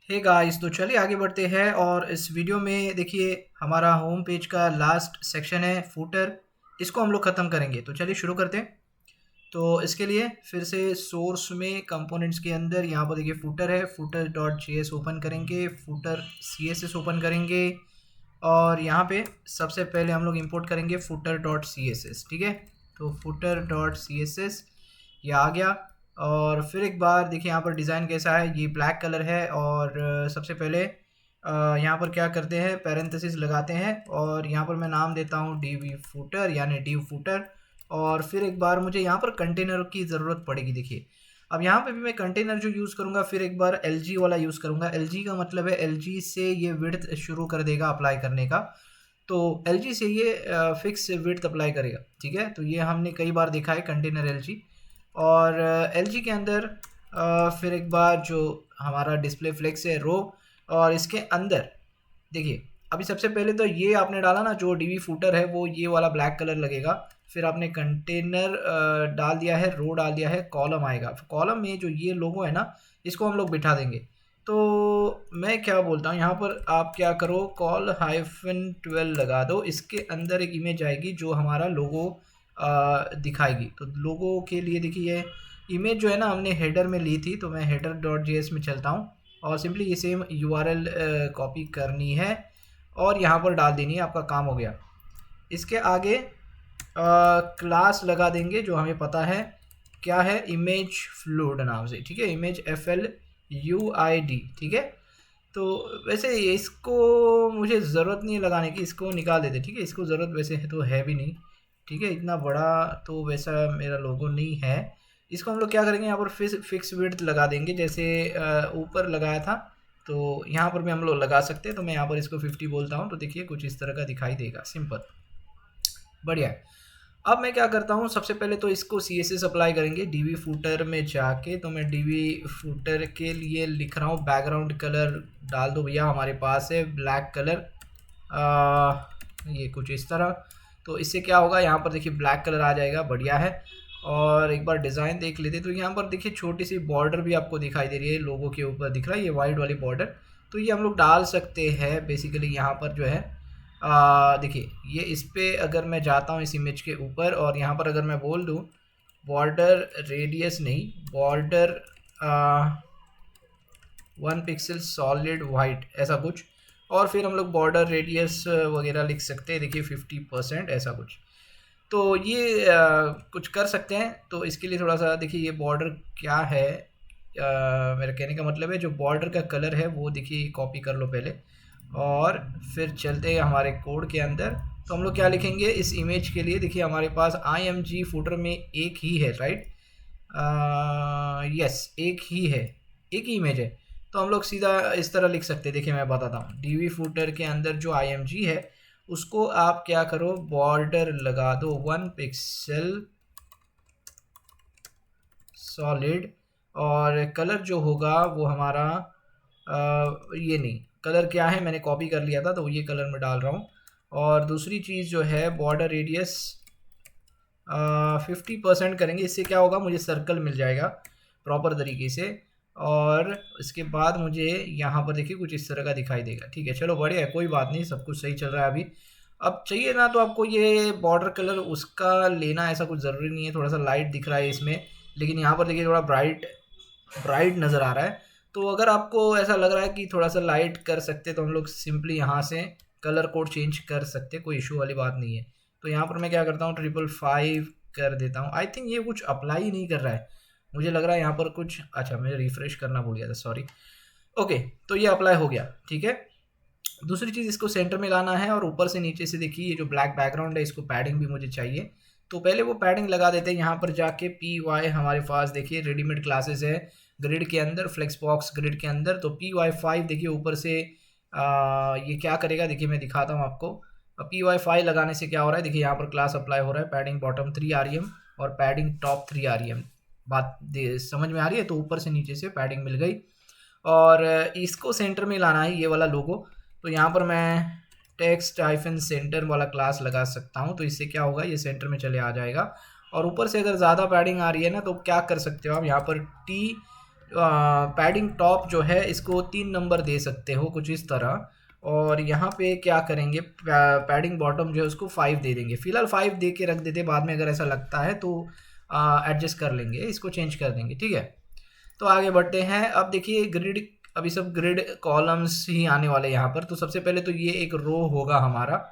Hey guys, तो चलिए आगे बढ़ते हैं। और इस वीडियो में देखिए हमारा होम पेज का लास्ट सेक्शन है फूटर। इसको हम लोग ख़त्म करेंगे, तो चलिए शुरू करते हैं। तो इसके लिए फिर से सोर्स में कंपोनेंट्स के अंदर यहाँ पर देखिए फूटर है, footer dot J S open करेंगे, footer C S S open करेंगे। और यहाँ पे सबसे पहले हम लोग इंपोर्ट करेंगे footer dot C S S. ठीक है, तो footer dot C S S ये आ गया। और फिर एक बार देखिए यहाँ पर डिज़ाइन कैसा है, ये ब्लैक कलर है। और सबसे पहले यहाँ पर क्या करते हैं, पैरेंथेसिस लगाते हैं और यहाँ पर मैं नाम देता हूँ डी वी फूटर यानी डी फूटर। और फिर एक बार मुझे यहाँ पर कंटेनर की ज़रूरत पड़ेगी। देखिए अब यहाँ पे भी मैं कंटेनर जो यूज़ करूँगा, फिर एक बार एल जी वाला यूज़ करूँगा। एल जी का मतलब है एल जी से ये विड्थ शुरू कर देगा अप्लाई करने का। तो एल जी से ये फिक्स विड्थ अप्लाई करेगा। ठीक है, तो ये हमने कई बार देखा है कंटेनर एल जी। और एल जी के अंदर फिर एक बार जो हमारा डिस्प्ले फ्लेक्स है रो, और इसके अंदर देखिए अभी सबसे पहले तो ये आपने डाला ना, जो डीवी फूटर है वो ये वाला ब्लैक कलर लगेगा। फिर आपने कंटेनर डाल दिया है, रो डाल दिया है, कॉलम आएगा। कॉलम में जो ये लोगो है ना, इसको हम लोग बिठा देंगे। तो मैं क्या बोलता हूँ, यहाँ पर आप क्या करो, कॉल -12 लगा दो। इसके अंदर एक इमेज आएगी जो हमारा लोगो दिखाएगी। तो लोगो के लिए देखिए ये इमेज जो है ना, हमने हेडर में ली थी। तो मैं हेडर डॉट जी एस में चलता हूँ और सिंपली ये सेम URL कॉपी करनी है और यहाँ पर डाल देनी है, आपका काम हो गया। इसके आगे क्लास लगा देंगे जो हमें पता है क्या है, इमेज फ्लूइड नाम से। ठीक है, इमेज FLUID। ठीक है, तो वैसे इसको मुझे ज़रूरत नहीं है लगाने की, इसको निकाल देते। ठीक है, इसको ज़रूरत वैसे है तो है भी नहीं। ठीक है, इतना बड़ा तो वैसा मेरा लोगो नहीं है। इसको हम लोग क्या करेंगे, यहाँ पर फिक्स विड्थ लगा देंगे जैसे ऊपर लगाया था। तो यहाँ पर भी हम लोग लगा सकते हैं। तो मैं यहाँ पर इसको 50 बोलता हूँ, तो देखिए कुछ इस तरह का दिखाई देगा, सिंपल, बढ़िया है। अब मैं क्या करता हूँ, सबसे पहले तो इसको सी एस एस अप्लाई करेंगे डीवी फूटर में जाके। तो मैं डीवी फूटर के लिए लिख रहा हूँ बैकग्राउंड कलर डाल दो भैया, हमारे पास है ब्लैक कलर, ये कुछ इस तरह। तो इससे क्या होगा, यहाँ पर देखिए ब्लैक कलर आ जाएगा, बढ़िया है। और एक बार डिज़ाइन देख लेते, तो यहाँ पर देखिए छोटी सी बॉर्डर भी आपको दिखाई दे रही है, लोगों के ऊपर दिख रहा है ये वाइट वाली बॉर्डर। तो ये हम लोग डाल सकते हैं बेसिकली यहाँ पर जो है। देखिए ये इस पे अगर मैं जाता हूँ इस इमेज के ऊपर, और यहाँ पर अगर मैं बोल दूँ बॉर्डर रेडियस नहीं, बॉर्डर 1 पिक्सल सॉलिड वाइट, ऐसा कुछ। और फिर हम लोग बॉर्डर रेडियस वगैरह लिख सकते हैं, देखिए 50% ऐसा कुछ। तो ये कुछ कर सकते हैं। तो इसके लिए थोड़ा सा देखिए ये बॉर्डर क्या है, मेरा कहने का मतलब है जो बॉर्डर का कलर है वो देखिए कॉपी कर लो पहले, और फिर चलते हैं हमारे कोड के अंदर। तो हम लोग क्या लिखेंगे इस इमेज के लिए, देखिए हमारे पास IMG फूटर में एक ही है, राइट? यस, एक ही है, एक ही इमेज है। तो हम लोग सीधा इस तरह लिख सकते हैं। देखिए मैं बताता हूँ, डीवी फूटर के अंदर जो IMG है उसको आप क्या करो, बॉर्डर लगा दो 1 पिक्सल सॉलिड। और कलर जो होगा वो हमारा ये नहीं, कलर क्या है मैंने कॉपी कर लिया था तो ये कलर में डाल रहा हूँ। और दूसरी चीज़ जो है बॉर्डर रेडियस 50% करेंगे। इससे क्या होगा, मुझे सर्कल मिल जाएगा प्रॉपर तरीके से। और इसके बाद मुझे यहाँ पर देखिए कुछ इस तरह का दिखाई देगा। ठीक है, चलो बढ़िया है, कोई बात नहीं, सब कुछ सही चल रहा है अभी। अब चाहिए ना तो आपको ये बॉर्डर कलर उसका लेना, ऐसा कुछ ज़रूरी नहीं है। थोड़ा सा लाइट दिख रहा है इसमें, लेकिन यहाँ पर देखिए थोड़ा ब्राइट ब्राइट नज़र आ रहा है। तो अगर आपको ऐसा लग रहा है कि थोड़ा सा लाइट कर सकते, तो हम लोग सिंपली यहाँ से कलर कोड चेंज कर सकते, कोई इशू वाली बात नहीं है। तो यहाँ पर मैं क्या करता हूँ, 555 कर देता हूँ। आई थिंक ये कुछ अप्लाई ही नहीं कर रहा है, मुझे लग रहा है यहाँ पर कुछ, अच्छा मैं रिफ़्रेश करना भूल गया था, सॉरी। ओके, तो ये अप्लाई हो गया। ठीक है, दूसरी चीज़ इसको सेंटर में लाना है, और ऊपर से नीचे से देखिए ये जो ब्लैक बैकग्राउंड है इसको पैडिंग भी मुझे चाहिए। तो पहले वो पैडिंग लगा देते हैं। यहाँ पर जाके PY हमारे पास देखिए रेडीमेड क्लासेस है ग्रिड के अंदर, फ्लेक्स बॉक्स ग्रिड के अंदर। तो PY5 देखिए ऊपर से ये क्या करेगा, देखिए मैं दिखाता हूँ आपको। PY5 लगाने से क्या हो रहा है, देखिए यहाँ पर क्लास अप्लाई हो रहा है, पैडिंग बॉटम 3 REM और पैडिंग टॉप 3 REM। बात समझ में आ रही है? तो ऊपर से नीचे से पैडिंग मिल गई। और इसको सेंटर में लाना है, ये वाला लोगो। तो यहाँ पर मैं टेक्स्ट हाइफन सेंटर वाला क्लास लगा सकता हूँ। तो इससे क्या होगा, ये सेंटर में चले आ जाएगा। और ऊपर से अगर ज़्यादा पैडिंग आ रही है ना, तो क्या कर सकते हो आप, यहाँ पर T पैडिंग टॉप जो है इसको 3 नंबर दे सकते हो कुछ इस तरह। और यहाँ पे क्या करेंगे, पैडिंग बॉटम जो है उसको 5 दे देंगे। फिलहाल 5 दे के रख देते, बाद में अगर ऐसा लगता है तो एडजस्ट कर लेंगे, इसको चेंज कर देंगे, ठीक है। तो आगे बढ़ते हैं। अब देखिए ग्रिड, अभी सब ग्रिड कॉलम्स ही आने वाले हैं यहाँ पर। तो सबसे पहले तो ये एक रो होगा हमारा,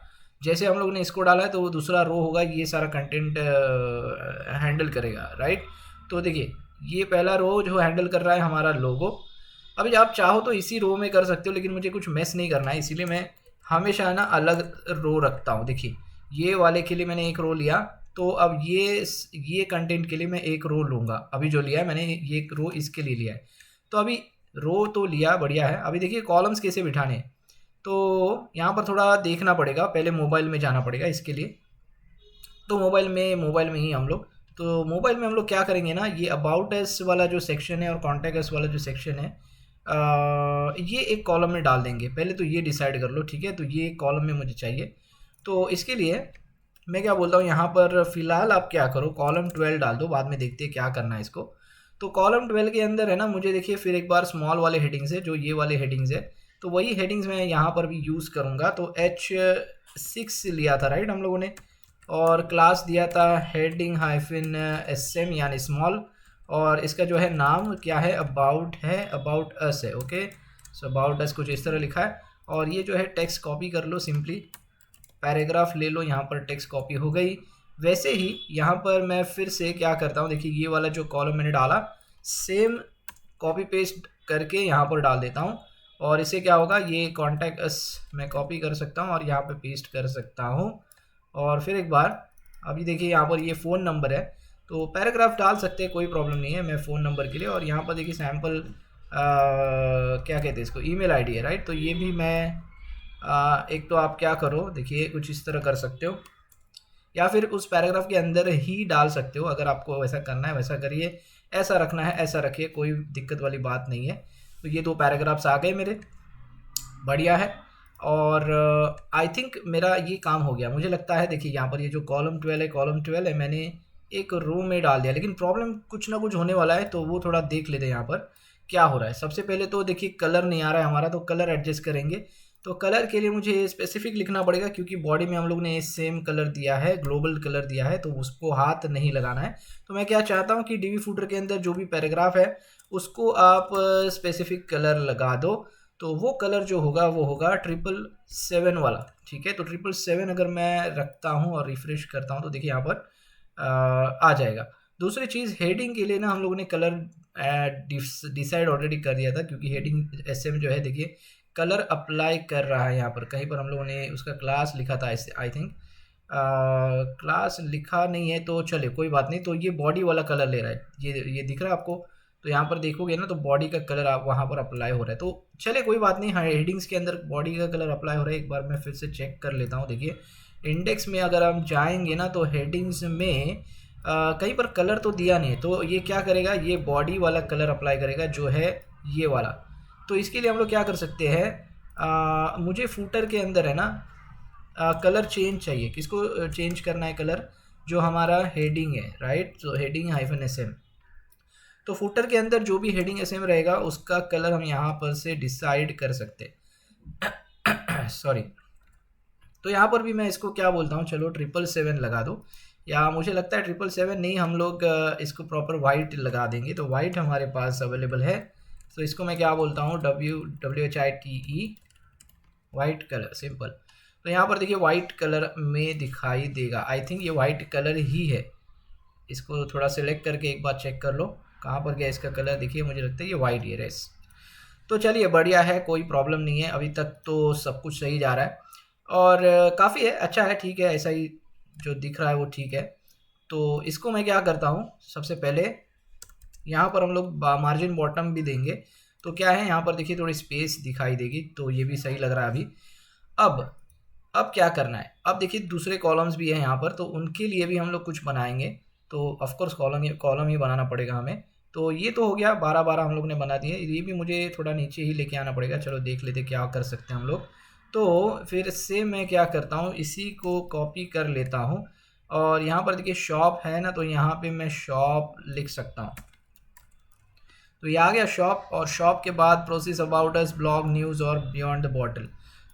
जैसे हम लोग ने इसको डाला है तो वो दूसरा रो होगा, ये सारा कंटेंट हैंडल करेगा, राइट। तो देखिए ये पहला रो जो हैंडल कर रहा है हमारा लोगो। अभी आप चाहो तो इसी रो में कर सकते हो, लेकिन मुझे कुछ मेस नहीं करना है, इसीलिए मैं हमेशा ना अलग रो रखता हूँ। देखिए ये वाले के लिए मैंने एक रो लिया, तो अब ये कंटेंट के लिए मैं एक रो लूँगा। अभी जो लिया है मैंने, ये एक रो इसके लिए लिया है। तो अभी रो तो लिया, बढ़िया है। अभी देखिए कॉलम्स कैसे बिठाने हैं, तो यहाँ पर थोड़ा देखना पड़ेगा, पहले मोबाइल में जाना पड़ेगा इसके लिए। तो मोबाइल में ही हम लोग, तो मोबाइल में हम लोग क्या करेंगे ना, ये अबाउट अस वाला जो सेक्शन है और कॉन्टैक्ट अस वाला जो सेक्शन है, ये एक कॉलम में डाल देंगे। पहले तो ये डिसाइड कर लो, ठीक है। तो ये कॉलम में मुझे चाहिए, तो इसके लिए मैं क्या बोलता हूँ, यहाँ पर फ़िलहाल आप क्या करो, कॉलम 12 डाल दो, बाद में देखते हैं क्या करना है इसको। तो कॉलम 12 के अंदर है ना, मुझे देखिए फिर एक बार स्मॉल वाले हेडिंग्स है, जो ये वाले हेडिंग्स है, तो वही हेडिंग्स मैं यहाँ पर भी यूज़ करूँगा। तो H6 लिया था, राइट, हम लोगों ने, और क्लास दिया था हेडिंग हाइफिन SM यानी स्मॉल, और इसका जो है नाम क्या है, अबाउट है, अबाउट अस है, ओके। सो अबाउट अस कुछ इस तरह लिखा है। और ये जो है टेक्स्ट कॉपी कर लो, सिंपली पैराग्राफ ले लो, यहाँ पर टेक्स्ट कॉपी हो गई। वैसे ही यहाँ पर मैं फिर से क्या करता हूँ, देखिए ये वाला जो कॉलम मैंने डाला, सेम कॉपी पेस्ट करके यहाँ पर डाल देता हूँ। और इससे क्या होगा, ये कॉन्टैक्ट अस मैं कॉपी कर सकता हूँ और यहाँ पे पेस्ट कर सकता हूँ। और फिर एक बार अभी देखिए यहाँ पर ये फ़ोन नंबर है, तो पैराग्राफ डाल सकते हैं, कोई प्रॉब्लम नहीं है, मैं फ़ोन नंबर के लिए। और यहाँ पर देखिए सैम्पल क्या कहते हैं इसको, ईमेल आईडी है, राइट। तो ये भी मैं एक तो आप क्या करो, देखिए कुछ इस तरह कर सकते हो, या फिर उस पैराग्राफ के अंदर ही डाल सकते हो। अगर आपको वैसा करना है वैसा करिए, ऐसा रखना है ऐसा रखिए, कोई दिक्कत वाली बात नहीं है। तो ये 2 पैराग्राफ्स आ गए मेरे, बढ़िया है। और आई थिंक मेरा ये काम हो गया, मुझे लगता है। देखिए यहाँ पर ये जो कॉलम 12 है, कॉलम 12 है, मैंने एक रो में डाल दिया, लेकिन प्रॉब्लम कुछ ना कुछ होने वाला है, तो वो थोड़ा देख लेते हैं यहाँ पर क्या हो रहा है। सबसे पहले तो देखिए कलर नहीं आ रहा है हमारा, तो कलर एडजस्ट करेंगे। तो कलर के लिए मुझे स्पेसिफिक लिखना पड़ेगा, क्योंकि बॉडी में हम लोग ने सेम कलर दिया है, ग्लोबल कलर दिया है, तो उसको हाथ नहीं लगाना है। तो मैं क्या चाहता हूँ कि डीवी फूटर के अंदर जो भी पैराग्राफ है उसको आप स्पेसिफिक कलर लगा दो। तो वो कलर जो होगा वो होगा 777 वाला, ठीक है। तो 777 अगर मैं रखता हूँ और रिफ्रेश करता हूँ, तो देखिए यहाँ पर आ जाएगा। दूसरी चीज़, हेडिंग के लिए ना हम लोगों ने कलर डिसाइड ऑलरेडी कर दिया था, क्योंकि हेडिंग SM जो है, देखिए कलर अप्लाई कर रहा है। यहाँ पर कहीं पर हम लोगों ने उसका क्लास लिखा था, आई थिंक क्लास लिखा नहीं है, तो चले कोई बात नहीं। तो ये बॉडी वाला कलर ले रहा है, ये दिख रहा है आपको। तो यहाँ पर देखोगे ना, तो बॉडी का कलर आप वहाँ पर अप्लाई हो रहा है, तो चले कोई बात नहीं। हाँ, हेडिंग्स के अंदर बॉडी का कलर अप्लाई हो रहा है। एक बार मैं फिर से चेक कर लेता हूँ। देखिए इंडेक्स में अगर हम जाएंगे ना, तो हेडिंग्स में कहीं पर कलर तो दिया नहीं है, तो ये क्या करेगा, ये बॉडी वाला कलर अप्लाई करेगा, जो है ये वाला। तो इसके लिए हम लोग क्या कर सकते हैं, मुझे फूटर के अंदर है ना कलर चेंज चाहिए। किसको चेंज करना है कलर, जो हमारा हेडिंग है, राइट। तो हेडिंग हाइफन SM, तो फुटर के अंदर जो भी हेडिंग SM रहेगा उसका कलर हम यहाँ पर से डिसाइड कर सकते हैं। सॉरी। तो यहाँ पर भी मैं इसको क्या बोलता हूँ, चलो 777 लगा दो, या मुझे लगता है 777 नहीं, हम लोग इसको प्रॉपर वाइट लगा देंगे। तो वाइट हमारे पास अवेलेबल है, तो इसको मैं क्या बोलता हूँ, WHITE, वाइट कलर, सिंपल। तो यहाँ पर देखिए वाइट कलर में दिखाई देगा, आई थिंक ये वाइट कलर ही है। इसको थोड़ा सेलेक्ट करके एक बार चेक कर लो कहाँ पर गया इसका कलर। देखिए मुझे लगता है ये वाइट ही है। तो चलिए बढ़िया है, कोई प्रॉब्लम नहीं है, अभी तक तो सब कुछ सही जा रहा है और काफ़ी है, अच्छा है, ठीक है, ऐसा ही जो दिख रहा है वो ठीक है। तो इसको मैं क्या करता हूँ, सबसे पहले यहाँ पर हम लोग मार्जिन बॉटम भी देंगे। तो क्या है, यहाँ पर देखिए थोड़ी स्पेस दिखाई देगी, तो ये भी सही लग रहा है अभी। अब क्या करना है, अब देखिए दूसरे कॉलम्स भी हैं यहाँ पर, तो उनके लिए भी हम लोग कुछ बनाएंगे। तो ऑफकोर्स कॉलम ही बनाना पड़ेगा हमें। तो ये तो हो गया, 12 हम लोग ने बना दिए। ये भी मुझे थोड़ा नीचे ही लेके आना पड़ेगा, चलो देख लेते क्या कर सकते हैं हम लोग। तो फिर से मैं क्या करता हूँ, इसी को कॉपी कर लेता हूँ और यहाँ पर देखिए शॉप है ना, तो यहाँ पे मैं शॉप लिख सकता हूँ। तो ये आ गया शॉप, और शॉप के बाद process about us, blog, news और बियॉन्ड द बॉटल।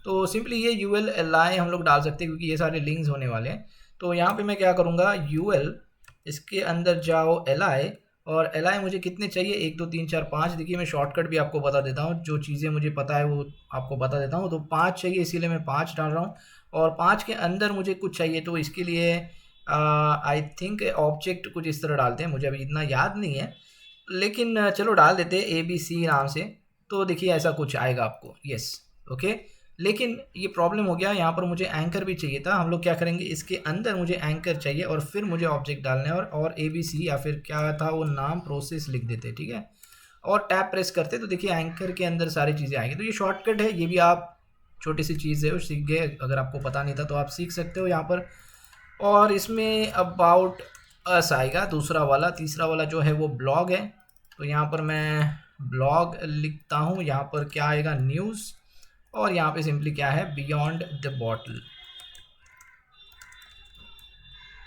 तो सिंपली ये यूएल एल हम लोग डाल सकते हैं क्योंकि ये सारे लिंक्स होने वाले हैं। तो यहाँ पे मैं क्या करूँगा, यूएल, इसके अंदर जाओ एल, और एल मुझे कितने चाहिए, 1 2 3 4 5। देखिए मैं शॉर्टकट भी आपको बता देता हूँ, जो चीज़ें मुझे पता है वो आपको बता देता हूँ। तो 5 चाहिए, इसीलिए मैं 5 डाल रहा हूँ। और 5 के अंदर मुझे कुछ चाहिए, तो इसके लिए आई थिंक ऑब्जेक्ट कुछ इस तरह डालते हैं, मुझे अभी इतना याद नहीं है, लेकिन चलो डाल देते हैं ABC नाम से। तो देखिए ऐसा कुछ आएगा आपको, यस, ओके। लेकिन ये प्रॉब्लम हो गया, यहाँ पर मुझे एंकर भी चाहिए था। हम लोग क्या करेंगे, इसके अंदर मुझे एंकर चाहिए और फिर मुझे ऑब्जेक्ट डालना है, और ABC या फिर क्या था वो नाम, प्रोसेस लिख देते, ठीक है, और टैब प्रेस करते। तो देखिए एंकर के अंदर सारी चीज़ें आएंगी। तो ये शॉर्टकट है, ये भी आप छोटी सी चीज़ है वो सीख गए। अगर आपको पता नहीं था तो आप सीख सकते हो यहाँ पर। और इसमें अबाउट अस आएगा दूसरा वाला। तीसरा वाला जो है वो ब्लॉग है, तो यहाँ पर मैं ब्लॉग लिखता हूँ। यहाँ पर क्या आएगा, न्यूज़, और यहाँ पे सिंपली क्या है, बियॉन्ड द बॉटल।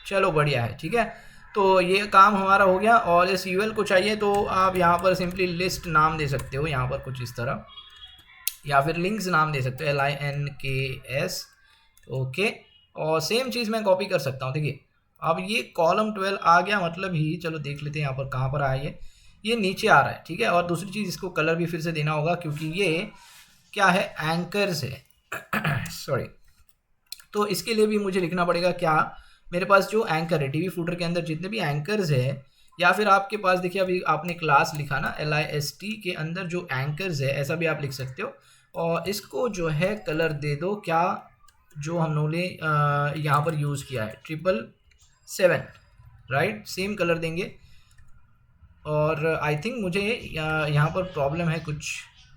चलो बढ़िया है, ठीक है। तो ये काम हमारा हो गया। और इस यूएल को चाहिए तो आप यहाँ पर सिंपली लिस्ट नाम दे सकते हो, यहाँ पर कुछ इस तरह, या फिर लिंक्स नाम दे सकते हो, LINKS, ओके। और सेम चीज़ मैं कॉपी कर सकता हूँ। देखिए अब ये कॉलम 12 आ गया, मतलब ही, चलो देख लेते हैं यहाँ पर कहाँ पर आया ये नीचे आ रहा है, ठीक है। और दूसरी चीज़, इसको कलर भी फिर से देना होगा क्योंकि ये क्या है, एंकर्स है सॉरी। तो इसके लिए भी मुझे लिखना पड़ेगा क्या, मेरे पास जो एंकर है, टीवी फूटर के अंदर जितने भी एंकर्स है, या फिर आपके पास देखिए अभी आपने क्लास लिखा ना, LIST के अंदर जो एंकर्स है, ऐसा भी आप लिख सकते हो। और इसको जो है कलर दे दो क्या, जो हमने यहाँ पर यूज़ किया है 777, राइट, सेम कलर देंगे। और आई थिंक मुझे यहाँ पर प्रॉब्लम है, कुछ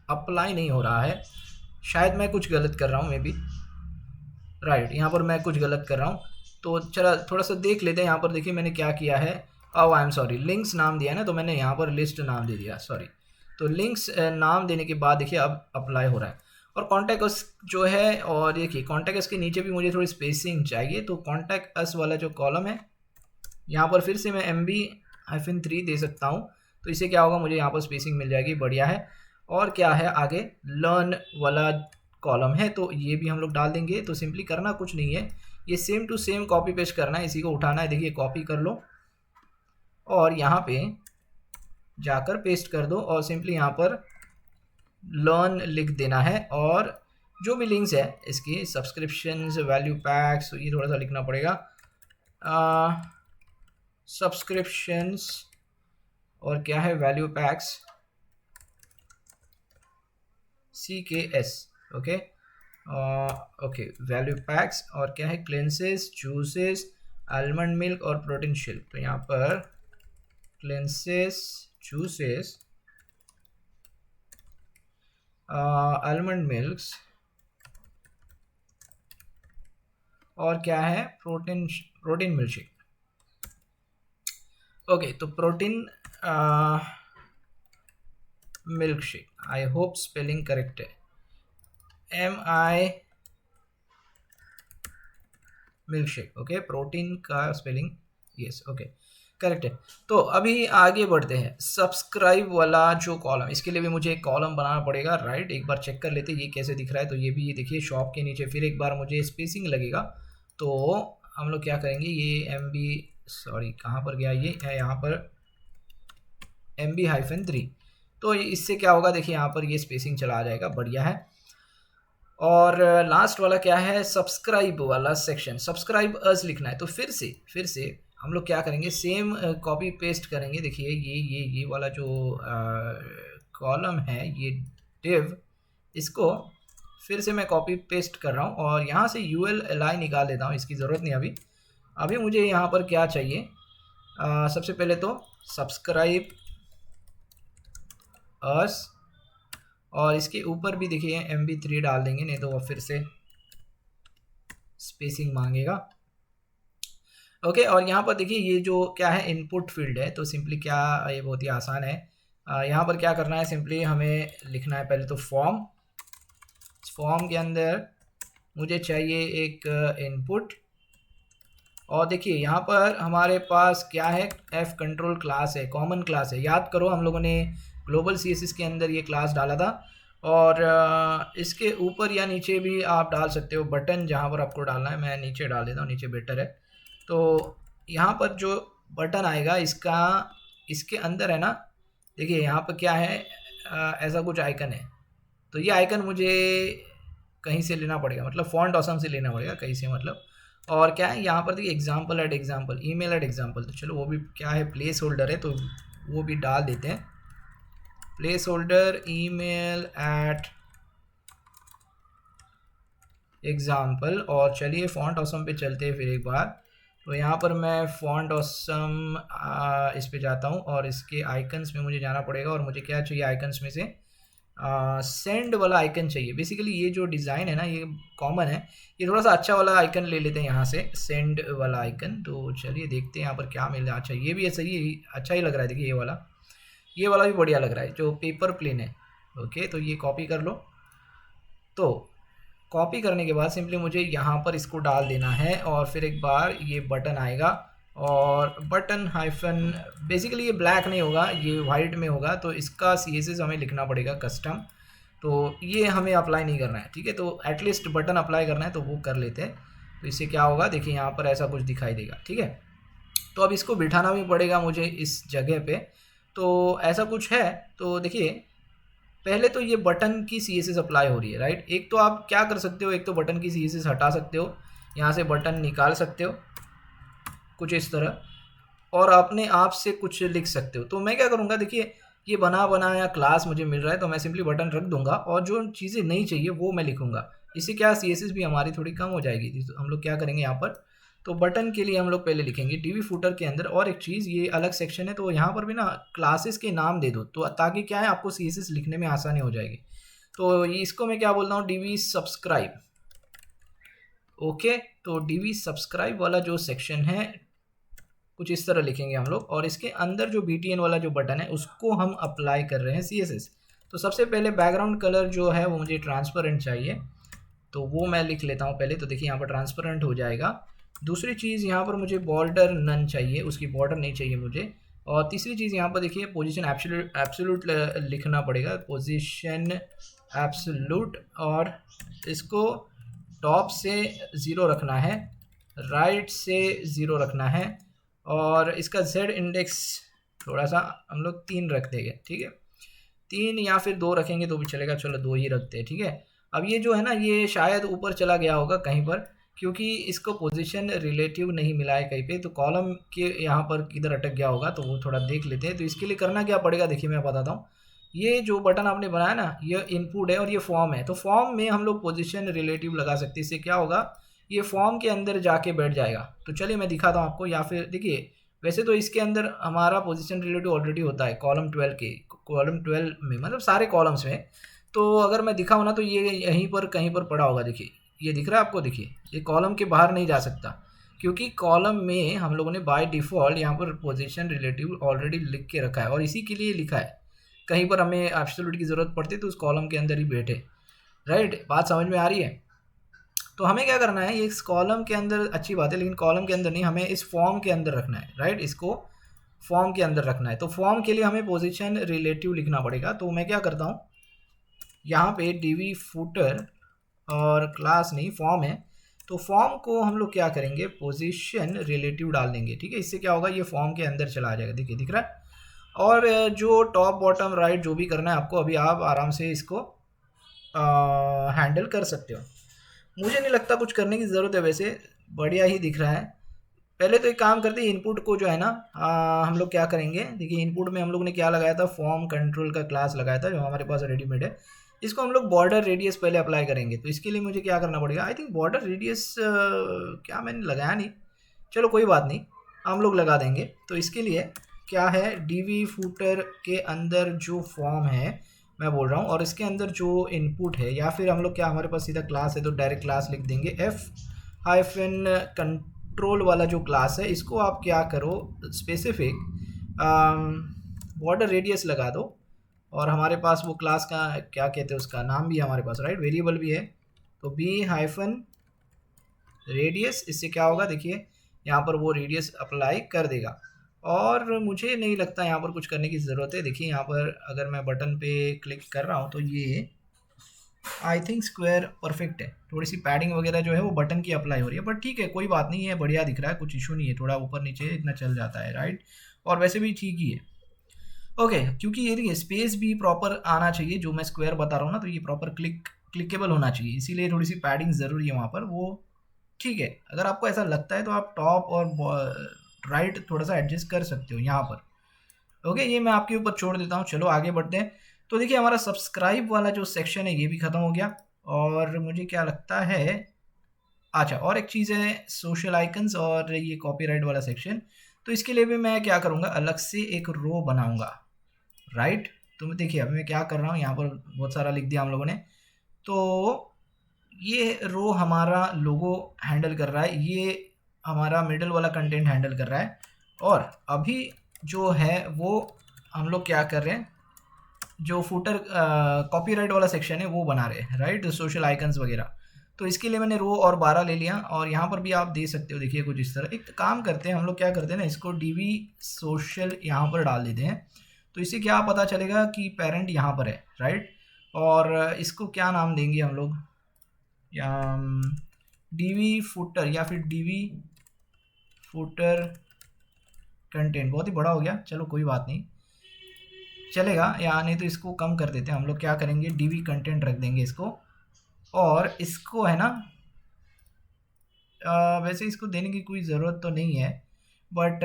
अप्लाई नहीं हो रहा है, शायद मैं कुछ गलत कर रहा हूँ, मे बी, राइट, यहाँ पर मैं कुछ गलत कर रहा हूँ। तो चला थोड़ा सा देख लेते हैं। यहाँ पर देखिए मैंने क्या किया है, आई एम सॉरी, लिंक्स नाम दिया है ना, तो मैंने यहाँ पर लिस्ट नाम दे दिया, सॉरी। तो लिंक्स नाम देने के बाद देखिए अब अप्लाई हो रहा है। और कॉन्टैक्ट अस जो है, और देखिए कॉन्टैक्ट अस के नीचे भी मुझे थोड़ी स्पेसिंग चाहिए। तो कॉन्टैक्ट अस वाला जो कॉलम है, यहाँ पर फिर से मैं MB-3 दे सकता हूँ। तो इससे क्या होगा, मुझे यहाँ पर स्पेसिंग मिल जाएगी, बढ़िया है। और क्या है आगे, लर्न वाला कॉलम है, तो ये भी हम लोग डाल देंगे। तो सिंपली करना कुछ नहीं है, ये same to same copy paste करना है, इसी को उठाना है, देखिए कॉपी कर लो और यहाँ पे जाकर पेस्ट कर दो, और सिंपली यहाँ पर लर्न लिख देना है। और जो भी लिंक्स है इसकी, सब्सक्रिप्शंस, वैल्यू पैक्स, ये थोड़ा सा लिखना पड़ेगा, सब्सक्रिप्शंस, और क्या है, value PACS, CKS, okay, okay, value PACS, और क्या है, क्लेंसेस, जूसेस, आलमंड मिल्क और प्रोटीन शेक। तो यहाँ पर क्लेंसेस, जूसेस, आलमंड मिल्क्स, और क्या है, प्रोटीन मिल्क शेक। ओके, तो protein milk shake, I hope spelling correct है, MI milk shake, okay, protein का स्पेलिंग, यस, ओके, करेक्ट है। तो अभी आगे बढ़ते हैं, सब्सक्राइब वाला जो कॉलम, इसके लिए भी मुझे एक कॉलम बनाना पड़ेगा, राइट। एक बार चेक कर लेते हैं ये कैसे दिख रहा है। तो ये भी देखिए शॉप के नीचे फिर एक बार मुझे स्पेसिंग लगेगा। तो हम लोग क्या करेंगे, ये सॉरी कहाँ पर गया, ये है यहाँ पर MB-3। तो इससे क्या होगा, देखिए यहाँ पर ये स्पेसिंग चला आ जाएगा, बढ़िया है। और लास्ट वाला क्या है, सब्सक्राइब वाला सेक्शन, सब्सक्राइब अस लिखना है। तो फिर से हम लोग क्या करेंगे, सेम कॉपी पेस्ट करेंगे। देखिए ये वाला जो कॉलम है, ये डिव, इसको फिर से मैं कॉपी पेस्ट कर रहा हूँ, और यहाँ से ULLI निकाल देता हूँ, इसकी ज़रूरत नहीं अभी मुझे यहाँ पर क्या चाहिए, सबसे पहले तो सब्सक्राइब अस, और इसके ऊपर भी देखिए MB-3 डाल देंगे, नहीं तो वो फिर से स्पेसिंग मांगेगा, ओके। और यहाँ पर देखिए ये जो क्या है, इनपुट फील्ड है। तो सिंपली क्या, ये बहुत ही आसान है, यहाँ पर क्या करना है, सिंपली हमें लिखना है पहले तो फॉर्म के अंदर मुझे चाहिए एक इनपुट। और देखिए यहाँ पर हमारे पास क्या है, F कंट्रोल क्लास है, कॉमन क्लास है। याद करो हम लोगों ने ग्लोबल सीएसएस के अंदर ये क्लास डाला था। और इसके ऊपर या नीचे भी आप डाल सकते हो बटन, जहाँ पर आपको डालना है। मैं नीचे डाल देता हूँ, नीचे बेटर है। तो यहाँ पर जो बटन आएगा इसका, इसके अंदर है ना, देखिए यहाँ पर क्या है, ऐसा कुछ आइकन है। तो ये आइकन मुझे कहीं से लेना पड़ेगा, मतलब फॉन्ट ऑसम से लेना पड़ेगा कहीं से, मतलब। और क्या है यहाँ पर देखिए, example at example, email at example. तो चलो वो भी क्या है, प्लेस होल्डर है, तो वो भी डाल देते हैं, place holder email at example. और चलिए फॉन्ट ऑसम पे चलते हैं फिर एक बार। तो यहाँ पर मैं फॉन्ट ऑसम इस पे जाता हूँ और इसके आइकन्स में मुझे जाना पड़ेगा। और मुझे क्या चाहिए आइकन्स में से, सेंड वाला आइकन चाहिए। बेसिकली ये जो डिज़ाइन है ना, ये कॉमन है, ये थोड़ा सा अच्छा वाला आइकन ले लेते हैं यहाँ से, सेंड वाला आइकन। तो चलिए देखते हैं यहाँ पर क्या मिल रहा है। अच्छा ये भी ऐसा ही अच्छा ही लग रहा है, देखिए ये वाला भी बढ़िया लग रहा है, जो पेपर प्लेन है। ओके, तो ये कॉपी कर लो। तो कॉपी करने के बाद सिंपली मुझे यहाँ पर इसको डाल देना है और फिर एक बार ये बटन आएगा और बटन हाइफन, बेसिकली ये ब्लैक नहीं होगा, ये वाइट में होगा। तो इसका CSS हमें लिखना पड़ेगा कस्टम, तो ये हमें अप्लाई नहीं करना है, ठीक है। तो एटलीस्ट बटन अप्लाई करना है, तो वो कर लेते हैं। तो इससे क्या होगा, देखिए यहाँ पर ऐसा कुछ दिखाई देगा, ठीक है। तो अब इसको बिठाना भी पड़ेगा मुझे इस जगह पे। तो ऐसा कुछ है। तो देखिए पहले तो ये बटन की CSS अप्लाई हो रही है, राइट। एक तो आप क्या कर सकते हो, एक तो बटन की CSS हटा सकते हो, यहाँ से बटन निकाल सकते हो कुछ इस तरह, और अपने आप से कुछ लिख सकते हो। तो मैं क्या करूँगा, देखिए ये बना बनाया क्लास मुझे मिल रहा है, तो मैं सिंपली बटन रख दूंगा और जो चीज़ें नहीं चाहिए वो मैं लिखूंगा। इससे क्या CSS भी हमारी थोड़ी कम हो जाएगी। तो हम लोग क्या करेंगे यहाँ पर, तो बटन के लिए हम लोग पहले लिखेंगे डीवी फूटर के अंदर। और एक चीज़, ये अलग सेक्शन है, तो यहाँ पर भी ना क्लासेस के नाम दे दो, तो ताकि क्या है आपको CSS लिखने में आसानी हो जाएगी। तो इसको मैं क्या बोलता हूँ, डीवी सब्सक्राइब। ओके, तो डीवी सब्सक्राइब वाला जो सेक्शन है कुछ इस तरह लिखेंगे हम लोग। और इसके अंदर जो BTN वाला जो बटन है उसको हम अप्लाई कर रहे हैं CSS। तो सबसे पहले बैकग्राउंड कलर जो है वो मुझे ट्रांसपेरेंट चाहिए, तो वो मैं लिख लेता हूँ पहले। तो देखिए यहाँ पर ट्रांसपेरेंट हो जाएगा। दूसरी चीज़ यहाँ पर मुझे बॉर्डर नन चाहिए, उसकी बॉर्डर नहीं चाहिए मुझे। और तीसरी चीज़ यहाँ पर देखिए पोजीशन एब्सोल्यूट लिखना पड़ेगा, पोजीशन एब्सोल्यूट। और इसको टॉप से 0 रखना है, राइट से 0 रखना है। और इसका Z इंडेक्स थोड़ा सा हम लोग 3 रख देंगे, ठीक है। 3 या फिर 2 रखेंगे तो भी चलेगा, चलो 2 ही रखते हैं, ठीक है। अब ये जो है ना, ये शायद ऊपर चला गया होगा कहीं पर, क्योंकि इसको पोजीशन रिलेटिव नहीं मिला है कहीं पे। तो कॉलम के यहाँ पर किधर अटक गया होगा, तो वो थोड़ा देख लेते हैं। तो इसके लिए करना क्या पड़ेगा, देखिए मैं बताता हूँ। ये जो बटन आपने बनाया ना, ये इनपुट है और ये फॉर्म है। तो फॉर्म में हम लोग पोजीशन रिलेटिव लगा सकते हैं। इससे क्या होगा, ये फॉर्म के अंदर जाके बैठ जाएगा। तो चलिए मैं दिखाता हूँ आपको। या फिर देखिए, वैसे तो इसके अंदर हमारा पोजीशन रिलेटिव ऑलरेडी होता है कॉलम 12 के, कॉलम 12 में, मतलब सारे कॉलम्स में। तो अगर मैं दिखाऊँ ना, तो ये यहीं पर कहीं पर पड़ा होगा, देखिए ये दिख रहा है आपको। देखिए ये कॉलम के बाहर नहीं जा सकता, क्योंकि कॉलम में हम लोगों ने बाय डिफ़ॉल्ट यहाँ पर पोजीशन रिलेटिव ऑलरेडी लिख के रखा है, और इसी के लिए लिखा है। कहीं पर हमें एब्सोल्यूट की ज़रूरत पड़ती है तो उस कॉलम के अंदर ही बैठे, राइट। बात समझ में आ रही है। तो हमें क्या करना है, ये इस कॉलम के अंदर अच्छी बात है, लेकिन कॉलम के अंदर नहीं, हमें इस फॉर्म के अंदर रखना है, राइट। इसको फॉर्म के अंदर रखना है। तो फॉर्म के लिए हमें पोजीशन रिलेटिव लिखना पड़ेगा। तो मैं क्या करता हूँ, यहाँ पे डीवी फूटर और क्लास नहीं, फॉर्म है, तो फॉर्म को हम लोग क्या करेंगे, पोजीशन रिलेटिव डाल देंगे, ठीक है। इससे क्या होगा, ये फॉर्म के अंदर चला जाएगा, देखिए दिख रहा है। और जो टॉप बॉटम राइट जो भी करना है आपको, अभी आप आराम से इसको हैंडल कर सकते हो। मुझे नहीं लगता कुछ करने की ज़रूरत है, वैसे बढ़िया ही दिख रहा है। पहले तो एक काम करते हैं, इनपुट को जो है ना, हम लोग क्या करेंगे, देखिए इनपुट में हम लोग ने क्या लगाया था, फॉर्म कंट्रोल का क्लास लगाया था जो हमारे पास रेडीमेड है। इसको हम लोग बॉर्डर रेडियस पहले अप्लाई करेंगे। तो इसके लिए मुझे क्या करना पड़ेगा, आई थिंक बॉर्डर रेडियस क्या मैंने लगाया नहीं, चलो कोई बात नहीं, हम लोग लगा देंगे। तो इसके लिए क्या है, डीवी फूटर के अंदर जो फॉर्म है मैं बोल रहा हूँ, और इसके अंदर जो इनपुट है, या फिर हम लोग क्या, हमारे पास सीधा क्लास है तो डायरेक्ट क्लास लिख देंगे, F-कंट्रोल वाला जो क्लास है, इसको आप क्या करो, स्पेसिफिक बॉर्डर रेडियस लगा दो। और हमारे पास वो क्लास का क्या कहते हैं, उसका नाम भी है हमारे पास, राइट, वेरिएबल भी है। तो B-रेडियस, इससे क्या होगा, देखिए यहाँ पर वो रेडियस अप्लाई कर देगा। और मुझे नहीं लगता यहाँ पर कुछ करने की ज़रूरत है। देखिए यहाँ पर अगर मैं बटन पे क्लिक कर रहा हूँ तो ये आई थिंक स्क्वायर परफेक्ट है। थोड़ी सी पैडिंग वगैरह जो है वो बटन की अप्लाई हो रही है, बट ठीक है, कोई बात नहीं है, बढ़िया दिख रहा है, कुछ इशू नहीं है, थोड़ा ऊपर नीचे इतना चल जाता है, राइट। और वैसे भी ठीक ही है। ओके, क्योंकि ये देखिए स्पेस भी प्रॉपर आना चाहिए, जो मैं स्क्वायर बता रहा हूँ ना, तो ये प्रॉपर क्लिकेबल होना चाहिए, इसीलिए थोड़ी सी पैडिंग ज़रूरी है वहाँ पर, वो ठीक है। अगर आपको ऐसा लगता है तो आप टॉप और राइट थोड़ा सा एडजस्ट कर सकते हो यहाँ पर। ओके, ये मैं आपके ऊपर छोड़ देता हूँ, चलो आगे बढ़ते हैं। तो देखिए हमारा सब्सक्राइब वाला जो सेक्शन है ये भी ख़त्म हो गया। और मुझे क्या लगता है, अच्छा और एक चीज़ है सोशल आइकन्स और ये कॉपीराइट वाला सेक्शन। तो इसके लिए भी मैं क्या करूँगा, अलग से एक रो बनाऊँगा, राइट। तो देखिए अभी मैं क्या कर रहा हूँ, यहाँ पर बहुत सारा लिख दिया हम लोगों ने। तो ये रो हमारा लोगो हैंडल कर रहा है, ये हमारा मिडल वाला कंटेंट हैंडल कर रहा है। और अभी जो है वो हम लोग क्या कर रहे हैं, जो फुटर कॉपीराइट वाला सेक्शन है वो बना रहे हैं, राइट, सोशल आइकन्स वगैरह। तो इसके लिए मैंने रो और 12 ले लिया, और यहाँ पर भी आप दे सकते हो, देखिए कुछ इस तरह। एक काम करते हैं हम लोग, क्या करते हैं ना, इसको डीवी सोशल यहाँ पर डाल देते हैं। तो इससे क्या पता चलेगा कि पेरेंट यहाँ पर है, राइट। और इसको क्या नाम देंगे हम लोग, या डीवी फुटर या फिर डीवी फुटर कंटेंट, बहुत ही बड़ा हो गया, चलो कोई बात नहीं, चलेगा। या नहीं तो इसको कम कर देते हैं हम लोग, क्या करेंगे, डीवी कंटेंट रख देंगे इसको। और इसको है ना, वैसे इसको देने की कोई ज़रूरत तो नहीं है, बट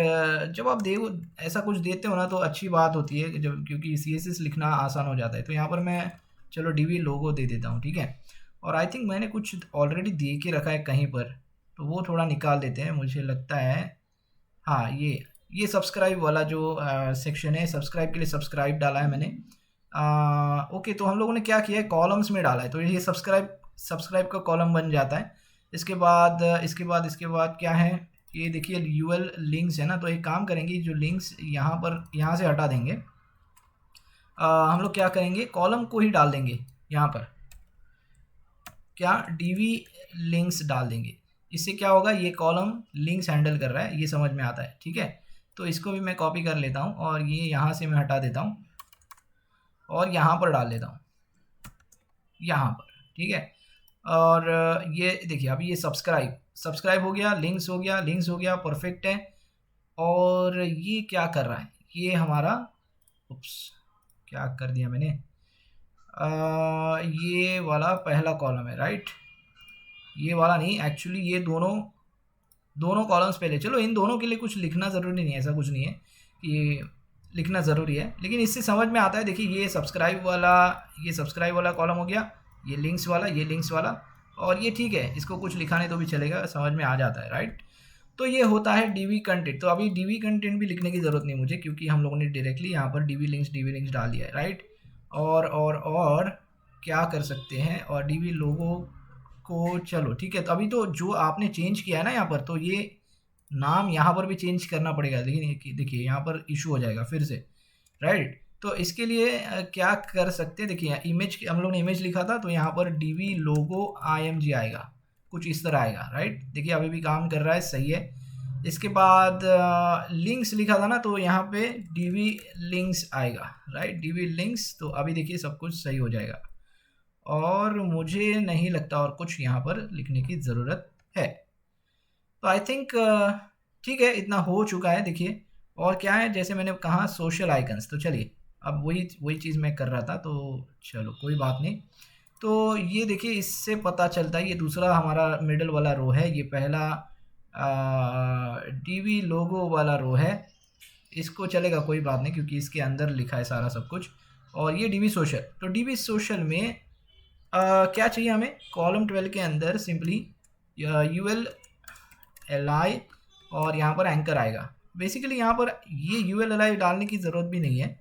जब आप दे ऐसा कुछ देते हो ना तो अच्छी बात होती है, जब क्योंकि CSS लिखना आसान हो जाता है। तो यहाँ पर मैं चलो डीवी लोगो दे देता हूँ, ठीक है। और आई थिंक मैंने कुछ ऑलरेडी दे के रखा है कहीं पर, तो वो थोड़ा निकाल देते हैं, मुझे लगता है। हाँ, ये सब्सक्राइब वाला जो सेक्शन है, सब्सक्राइब के लिए सब्सक्राइब डाला है मैंने। ओके, तो हम लोगों ने क्या किया है, कॉलम्स में डाला है, तो ये सब्सक्राइब का कॉलम बन जाता है। इसके बाद क्या है, ये देखिए यूएल लिंक्स है ना, तो एक काम करेंगे, जो लिंक्स यहाँ से हटा देंगे। हम लोग क्या करेंगे, कॉलम को ही डाल देंगे यहाँ पर, क्या डीवी लिंक्स डाल देंगे। इससे क्या होगा, ये कॉलम लिंक्स हैंडल कर रहा है, ये समझ में आता है, ठीक है। तो इसको भी मैं कॉपी कर लेता हूँ, और ये यहाँ से मैं हटा देता हूँ, और यहाँ पर डाल देता हूँ, यहाँ पर, ठीक है। और ये देखिए अभी ये सब्सक्राइब हो गया, लिंक्स हो गया, परफेक्ट है। और ये क्या कर रहा है, ये हमारा, उप्स, क्या कर दिया मैंने, ये वाला पहला कॉलम है, राइट। ये वाला नहीं, एक्चुअली ये दोनों कॉलम्स पहले, चलो इन दोनों के लिए कुछ लिखना ज़रूरी नहीं है, ऐसा कुछ नहीं है कि लिखना ज़रूरी है, लेकिन इससे समझ में आता है। देखिए ये सब्सक्राइब वाला कॉलम हो गया, ये लिंक्स वाला, और ये ठीक है, इसको कुछ लिखाने तो भी चलेगा, समझ में आ जाता है, राइट। तो ये होता है डीवी कंटेंट। तो अभी डीवी कंटेंट भी लिखने की ज़रूरत नहीं मुझे, क्योंकि हम लोगों ने डायरेक्टली यहाँ पर डीवी लिंक्स डाल दिया है, राइट। और क्या कर सकते हैं, और डीवी लोगो को, चलो ठीक है। तो अभी तो जो आपने चेंज किया है ना यहाँ पर, तो ये नाम यहाँ पर भी चेंज करना पड़ेगा, लेकिन देखिए यहाँ पर इशू हो जाएगा फिर से, राइट। तो इसके लिए क्या कर सकते हैं, देखिए इमेज, हम लोग ने इमेज लिखा था, तो यहाँ पर डीवी लोगो IMG आएगा, कुछ इस तरह आएगा, राइट। देखिए अभी भी काम कर रहा है, सही है। इसके बाद लिंक्स लिखा था ना, तो यहाँ पे डीवी लिंक्स आएगा, राइट, डीवी लिंक्स। तो अभी देखिए सब कुछ सही हो जाएगा, और मुझे नहीं लगता और कुछ यहाँ पर लिखने की ज़रूरत है। तो आई थिंक ठीक है, इतना हो चुका है। देखिए और क्या है, जैसे मैंने कहा सोशल आइकन्स, तो चलिए अब वही चीज़ मैं कर रहा था, तो चलो कोई बात नहीं। तो ये देखिए इससे पता चलता है, ये दूसरा हमारा मिडल वाला रो है, ये पहला डीवी लोगो वाला रो है, इसको चलेगा कोई बात नहीं, क्योंकि इसके अंदर लिखा है सारा सब कुछ। और ये डीवी सोशल, तो डीवी सोशल में क्या चाहिए हमें, कॉलम 12 के अंदर सिंपली ULLI, और यहाँ पर एंकर आएगा। बेसिकली यहाँ पर ये ULLI डालने की ज़रूरत भी नहीं है,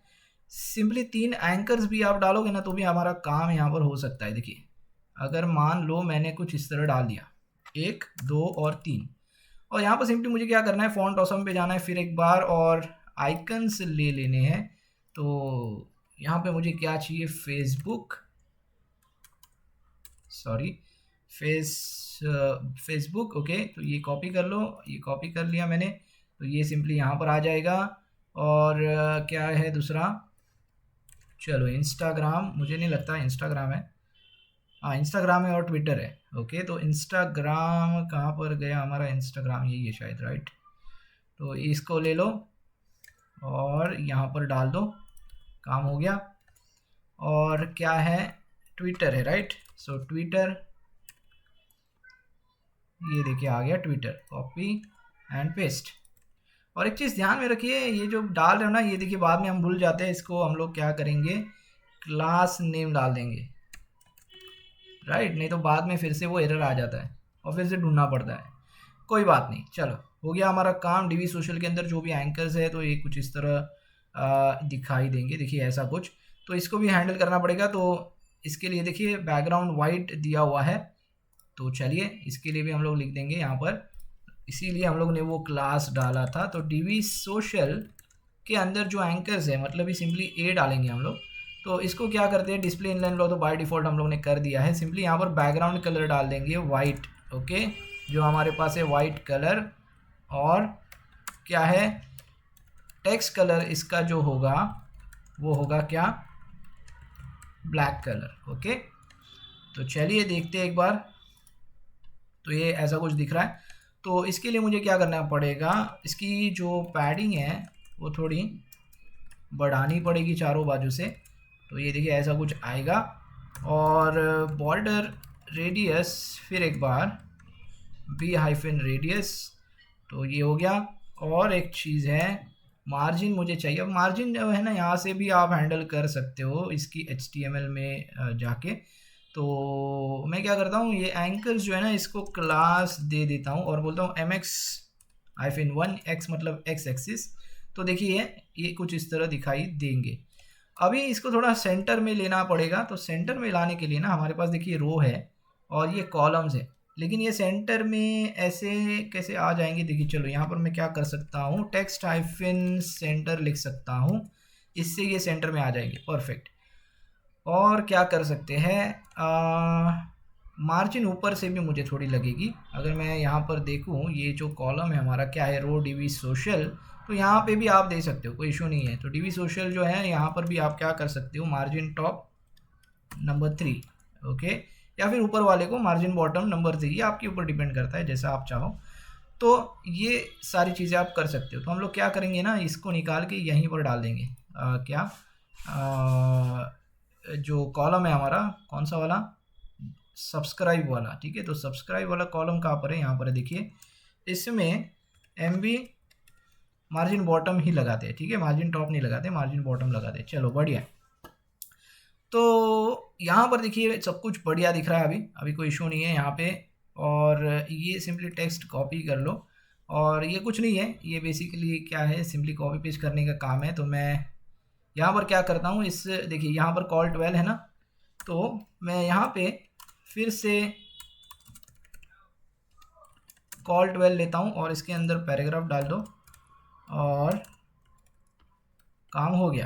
सिंपली 3 एंकर्स भी आप डालोगे ना तो भी हमारा काम यहाँ पर हो सकता है। देखिए अगर मान लो मैंने कुछ इस तरह डाल दिया, 1 2 और 3, और यहाँ पर सिंपली मुझे क्या करना है, फॉन्ट ऑसम पे जाना है फिर एक बार, और आइकन्स ले लेने हैं। तो यहाँ पे मुझे क्या चाहिए, फेसबुक, ओके। तो ये कॉपी कर लो, ये कॉपी कर लिया मैंने। तो ये सिंपली यहाँ पर आ जाएगा। और क्या है दूसरा, चलो इंस्टाग्राम, मुझे नहीं लगता इंस्टाग्राम है, हाँ इंस्टाग्राम है और ट्विटर है। ओके, तो इंस्टाग्राम कहाँ पर गया हमारा, इंस्टाग्राम यही है शायद, राइट। तो इसको ले लो और यहाँ पर डाल दो, काम हो गया। और क्या है, ट्विटर है, राइट। सो ट्विटर, ये देखिए आ गया ट्विटर, कॉपी एंड पेस्ट। और एक चीज़ ध्यान में रखिए, ये जो डाल रहे हो ना, ये देखिए बाद में हम भूल जाते हैं, इसको हम लोग क्या करेंगे, क्लास नेम डाल देंगे, राइट। नहीं तो बाद में फिर से वो एरर आ जाता है और फिर से ढूंढना पड़ता है। कोई बात नहीं, चलो हो गया हमारा काम। डीवी सोशल के अंदर जो भी एंकर्स है तो ये कुछ इस तरह दिखाई देंगे, देखिए ऐसा कुछ। तो इसको भी हैंडल करना पड़ेगा। तो इसके लिए देखिए बैकग्राउंड वाइट दिया हुआ है, तो चलिए इसके लिए भी हम लोग लिख देंगे यहाँ पर, इसीलिए हम लोग ने वो क्लास डाला था। तो डीवी सोशल के अंदर जो एंकर्स है, मतलब ही सिंपली ए डालेंगे हम लोग। तो इसको क्या करते हैं, डिस्प्ले इनलाइन ब्लॉक तो बाय डिफ़ॉल्ट हम लोग ने कर दिया है, सिंपली यहाँ पर बैकग्राउंड कलर डाल देंगे वाइट। ओके, जो हमारे पास है वाइट कलर। और क्या है, टेक्स्ट कलर इसका जो होगा वो होगा क्या, ब्लैक कलर। ओके, तो चलिए देखते हैं एक बार। तो ये ऐसा कुछ दिख रहा है। तो इसके लिए मुझे क्या करना पड़ेगा, इसकी जो पैडिंग है वो थोड़ी बढ़ानी पड़ेगी चारों बाजू से। तो ये देखिए ऐसा कुछ आएगा। और बॉर्डर रेडियस फिर एक बार b-रेडियस, तो ये हो गया। और एक चीज़ है, मार्जिन मुझे चाहिए। अब मार्जिन जो है ना, यहाँ से भी आप हैंडल कर सकते हो इसकी HTML में जाके। तो मैं क्या करता हूँ, ये एंकर्स जो है ना, इसको क्लास दे देता हूँ और बोलता हूँ mx-1, x मतलब x एक्सिस। तो देखिए ये कुछ इस तरह दिखाई देंगे। अभी इसको थोड़ा सेंटर में लेना पड़ेगा। तो सेंटर में लाने के लिए ना, हमारे पास देखिए रो है और ये कॉलम्स है, लेकिन ये सेंटर में ऐसे कैसे आ जाएंगे, देखिए चलो यहाँ पर मैं क्या कर सकता हूँ, टेक्स्ट हाइफिन सेंटर लिख सकता हूँ, इससे ये सेंटर में आ जाएंगे, परफेक्ट। और क्या कर सकते हैं, मार्जिन ऊपर से भी मुझे थोड़ी लगेगी। अगर मैं यहाँ पर देखूँ, ये जो कॉलम है हमारा क्या है, रो डीवी सोशल, तो यहाँ पे भी आप दे सकते हो, कोई इशू नहीं है। तो डीवी सोशल जो है यहाँ पर भी आप क्या कर सकते हो, मार्जिन टॉप नंबर 3, ओके, या फिर ऊपर वाले को मार्जिन बॉटम नंबर 3, ये आपके ऊपर डिपेंड करता है जैसा आप चाहो। तो ये सारी चीज़ें आप कर सकते हो। तो हम लोग क्या करेंगे ना, इसको निकाल के यहीं पर डाल देंगे। क्या जो कॉलम है हमारा, कौन सा वाला, सब्सक्राइब वाला, ठीक है। तो सब्सक्राइब वाला कॉलम कहाँ पर है, यहाँ पर है, देखिए इसमें MB मार्जिन बॉटम ही लगाते हैं, ठीक है, मार्जिन टॉप नहीं लगाते, मार्जिन बॉटम लगाते हैं। चलो बढ़िया। तो यहाँ पर देखिए सब कुछ बढ़िया दिख रहा है, अभी कोई इशू नहीं है यहाँ पे। और ये सिंपली टेक्स्ट कॉपी कर लो, और ये कुछ नहीं है, ये बेसिकली क्या है, सिंपली कॉपी पेस्ट करने का काम है। तो मैं यहाँ पर क्या करता हूँ, इस देखिए यहाँ पर कॉल 12 है ना, तो मैं यहाँ पे फिर से कॉल 12 लेता हूँ और इसके अंदर पैराग्राफ डाल दो और काम हो गया,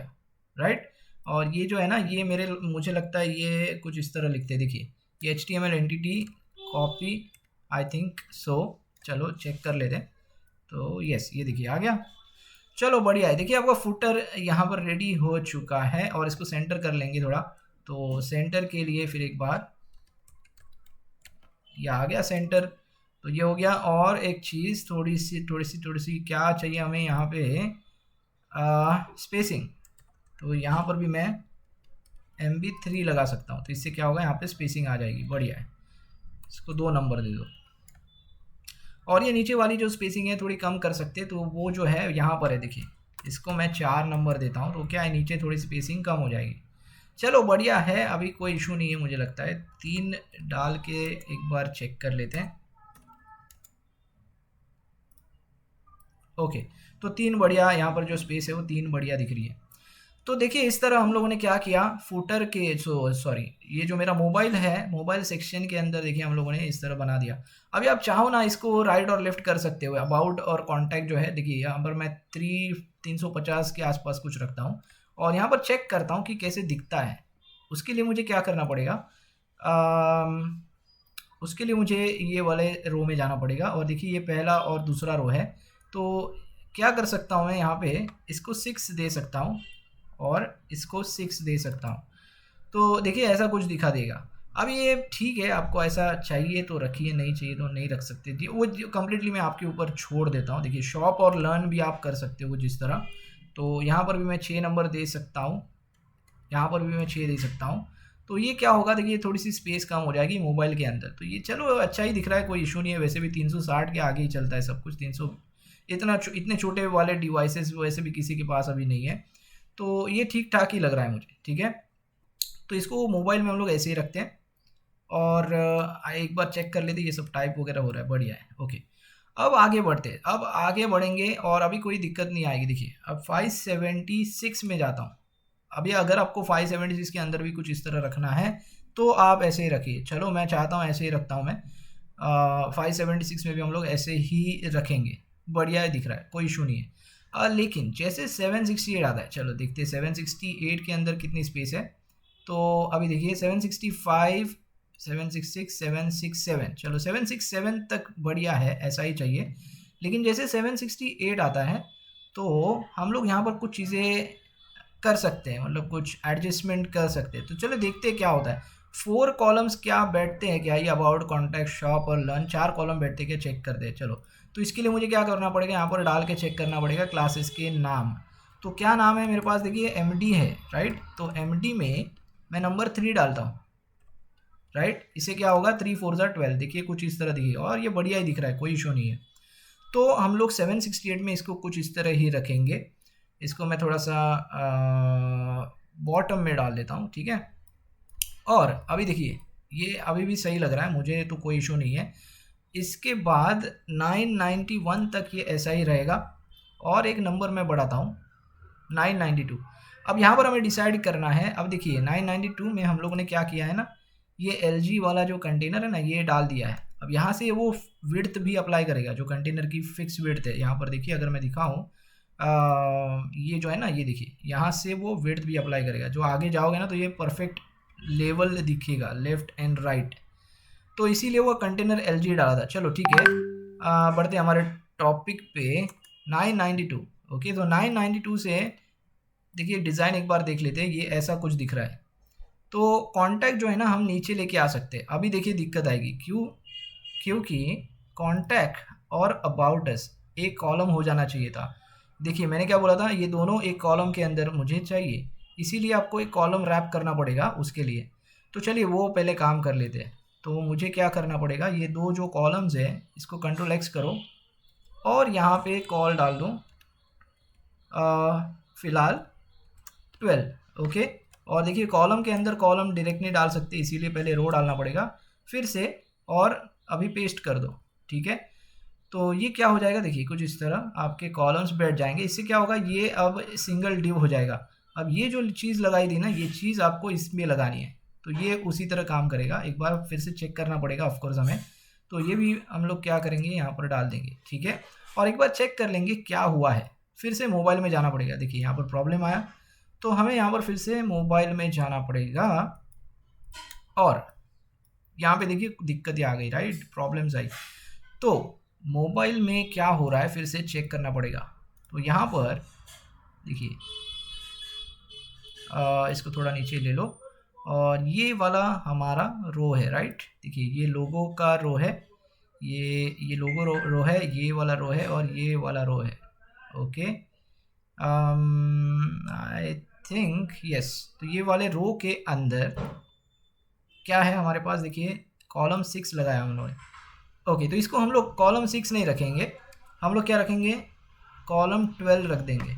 राइट। और ये जो है ना, ये मुझे लगता है ये कुछ इस तरह लिखते हैं, देखिए ये HTML entity copy, I think so. चलो चेक कर लेते हैं। तो यस, ये देखिए आ गया। चलो बढ़िया है, देखिए आपका फुटर यहाँ पर रेडी हो चुका है। और इसको सेंटर कर लेंगे थोड़ा। तो सेंटर के लिए फिर एक बार, ये आ गया सेंटर, तो ये हो गया। और एक चीज़ थोड़ी सी क्या चाहिए हमें यहाँ पे, स्पेसिंग। तो यहाँ पर भी मैं MB3 लगा सकता हूँ, तो इससे क्या होगा, यहाँ पे स्पेसिंग आ जाएगी, बढ़िया है। इसको 2 नंबर दे दो। और ये नीचे वाली जो स्पेसिंग है थोड़ी कम कर सकते हैं, तो वो जो है यहाँ पर है, देखिए इसको मैं 4 नंबर देता हूँ, तो क्या है, नीचे थोड़ी स्पेसिंग कम हो जाएगी। चलो बढ़िया है, अभी कोई इशू नहीं है मुझे लगता है। 3 डाल के एक बार चेक कर लेते हैं। ओके, तो 3 बढ़िया, यहाँ पर जो स्पेस है वो 3 बढ़िया दिख रही है। तो देखिए इस तरह हम लोगों ने क्या किया, फुटर के सॉरी ये जो मेरा मोबाइल है, मोबाइल सेक्शन के अंदर देखिए हम लोगों ने इस तरह बना दिया। अभी आप चाहो ना, इसको राइट और लेफ्ट कर सकते हो। अबाउट और कॉन्टैक्ट जो है, देखिए यहाँ पर मैं 350 के आसपास कुछ रखता हूँ और यहाँ पर चेक करता हूँ कि कैसे दिखता है। उसके लिए मुझे क्या करना पड़ेगा, उसके लिए मुझे ये वाले रो में जाना पड़ेगा। और देखिए ये पहला और दूसरा रो है, तो क्या कर सकता हूँ मैं यहाँ पे, इसको 6 दे सकता हूँ और इसको 6 दे सकता हूँ। तो देखिए ऐसा कुछ दिखा देगा। अब ये ठीक है, आपको ऐसा चाहिए तो रखिए, नहीं चाहिए तो नहीं रख सकते जी, वो कम्प्लीटली मैं आपके ऊपर छोड़ देता हूँ। देखिए शॉप और लर्न भी आप कर सकते हो जिस तरह, तो यहाँ पर भी मैं 6 नंबर दे सकता हूँ, यहाँ पर भी मैं 6 दे सकता हूँ। तो ये क्या होगा, देखिए थोड़ी सी स्पेस कम हो जाएगी मोबाइल के अंदर, तो ये चलो अच्छा ही दिख रहा है, कोई इशू नहीं है। वैसे भी 360 के आगे ही चलता है सब कुछ, 300 इतने छोटे वाले डिवाइसेस वैसे भी किसी के पास अभी नहीं है, तो ये ठीक ठाक ही लग रहा है मुझे। ठीक है, तो इसको मोबाइल में हम लोग ऐसे ही रखते हैं और एक बार चेक कर लेते ये सब टाइप वगैरह हो रहा है, बढ़िया है। ओके, अब आगे बढ़ते हैं, अब आगे बढ़ेंगे और अभी कोई दिक्कत नहीं आएगी। देखिए अब 576 में जाता हूँ। अभी अगर आपको 576 के अंदर भी कुछ इस तरह रखना है तो आप ऐसे ही रखिए। चलो मैं चाहता हूँ ऐसे ही रखता हूँ मैं, 576 में भी हम लोग ऐसे ही रखेंगे, बढ़िया है, दिख रहा है, कोई इशू नहीं है। लेकिन जैसे 768 आता है, चलो देखते हैं 768 के अंदर कितनी स्पेस है। तो अभी देखिए 765, 766, 767, चलो 767 तक बढ़िया है, ऐसा ही चाहिए। लेकिन जैसे 768 आता है तो हम लोग यहाँ पर कुछ चीज़ें कर सकते हैं, मतलब कुछ एडजस्टमेंट कर सकते हैं। तो चलो देखते हैं क्या होता है। 4 कॉलम्स क्या बैठते हैं क्या, ये अबाउट, कॉन्टैक्ट, शॉप और लर्न 4 कॉलम बैठते हैं क्या, चेक करते हैं। चलो तो इसके लिए मुझे क्या करना पड़ेगा, यहाँ पर डाल के चेक करना पड़ेगा क्लासेस के नाम। तो क्या नाम है मेरे पास, देखिए MD है, राइट। तो MD में मैं नंबर 3 डालता हूँ, राइट। इससे क्या होगा, 3 4 12, देखिए कुछ इस तरह दिखेगा और ये बढ़िया ही दिख रहा है, कोई इशू नहीं है। तो हम लोग 768 में इसको कुछ इस तरह ही रखेंगे। इसको मैं थोड़ा सा बॉटम में डाल देता हूँ, ठीक है। और अभी देखिए ये अभी भी सही लग रहा है मुझे, तो कोई इशू नहीं है। इसके बाद 991 तक ये ऐसा ही रहेगा और एक नंबर मैं बढ़ाता हूँ 992। अब यहाँ पर हमें डिसाइड करना है। अब देखिए 992 में हम लोगों ने क्या किया है ना, ये LG वाला जो कंटेनर है ना, ये डाल दिया है। अब यहाँ से वो विड्थ भी अप्लाई करेगा, जो कंटेनर की फिक्स विड्थ है। यहाँ पर देखिए अगर मैं दिखाऊँ, ये जो है ना, ये देखिए यहाँ से वो विड्थ भी अप्लाई करेगा। जो आगे जाओगे ना तो ये परफेक्ट लेवल दिखेगा, लेफ्ट एंड राइट। तो इसीलिए वो कंटेनर LG डाला था। चलो ठीक है, बढ़ते हमारे टॉपिक पे। 992, ओके। तो 992 से देखिए डिज़ाइन एक बार देख लेते हैं, ये ऐसा कुछ दिख रहा है। तो कॉन्टैक्ट जो है ना हम नीचे लेके आ सकते हैं। अभी देखिए दिक्कत आएगी, क्योंकि कॉन्टैक्ट और अबाउट अस एक कॉलम हो जाना चाहिए था। देखिए मैंने क्या बोला था, ये दोनों एक कॉलम के अंदर मुझे चाहिए, इसीलिए आपको एक कॉलम रैप करना पड़ेगा उसके लिए। तो चलिए वो पहले काम कर लेते हैं। तो मुझे क्या करना पड़ेगा, ये दो जो कॉलम्स है इसको Ctrl+X करो और यहाँ पे कॉल डाल दो फ़िलहाल 12, ओके। और देखिए कॉलम के अंदर कॉलम डायरेक्ट नहीं डाल सकते, इसीलिए पहले रो डालना पड़ेगा फिर से, और अभी पेस्ट कर दो, ठीक है। तो ये क्या हो जाएगा, देखिए कुछ इस तरह आपके कॉलम्स बैठ जाएंगे। इससे क्या होगा, ये अब सिंगल डिव हो जाएगा। अब ये जो चीज़ लगाई थी ना, ये चीज़ आपको इसमें लगानी है, तो ये उसी तरह काम करेगा। एक बार फिर से चेक करना पड़ेगा ऑफकोर्स हमें। तो ये भी हम लोग क्या करेंगे, यहाँ पर डाल देंगे, ठीक है। और एक बार चेक कर लेंगे क्या हुआ है, फिर से मोबाइल में जाना पड़ेगा। देखिए यहाँ पर प्रॉब्लम आया, तो हमें यहाँ पर फिर से मोबाइल में जाना पड़ेगा और यहाँ पे देखिए दिक्कत आ गई, राइट, प्रॉब्लम्स आई। तो मोबाइल में क्या हो रहा है फिर से चेक करना पड़ेगा। तो यहाँ पर देखिए इसको थोड़ा नीचे ले लो और ये वाला हमारा रो है, राइट। देखिए ये लोगो का रो है, ये लोगो रो है, ये वाला रो है और ये वाला रो है, ओके। I think yes. तो ये वाले रो के अंदर क्या है हमारे पास, देखिए कॉलम 6 लगाया हम लोगों ने, ओके। तो इसको हम लोग कॉलम 6 नहीं रखेंगे, हम लोग क्या रखेंगे, कॉलम 12 रख देंगे,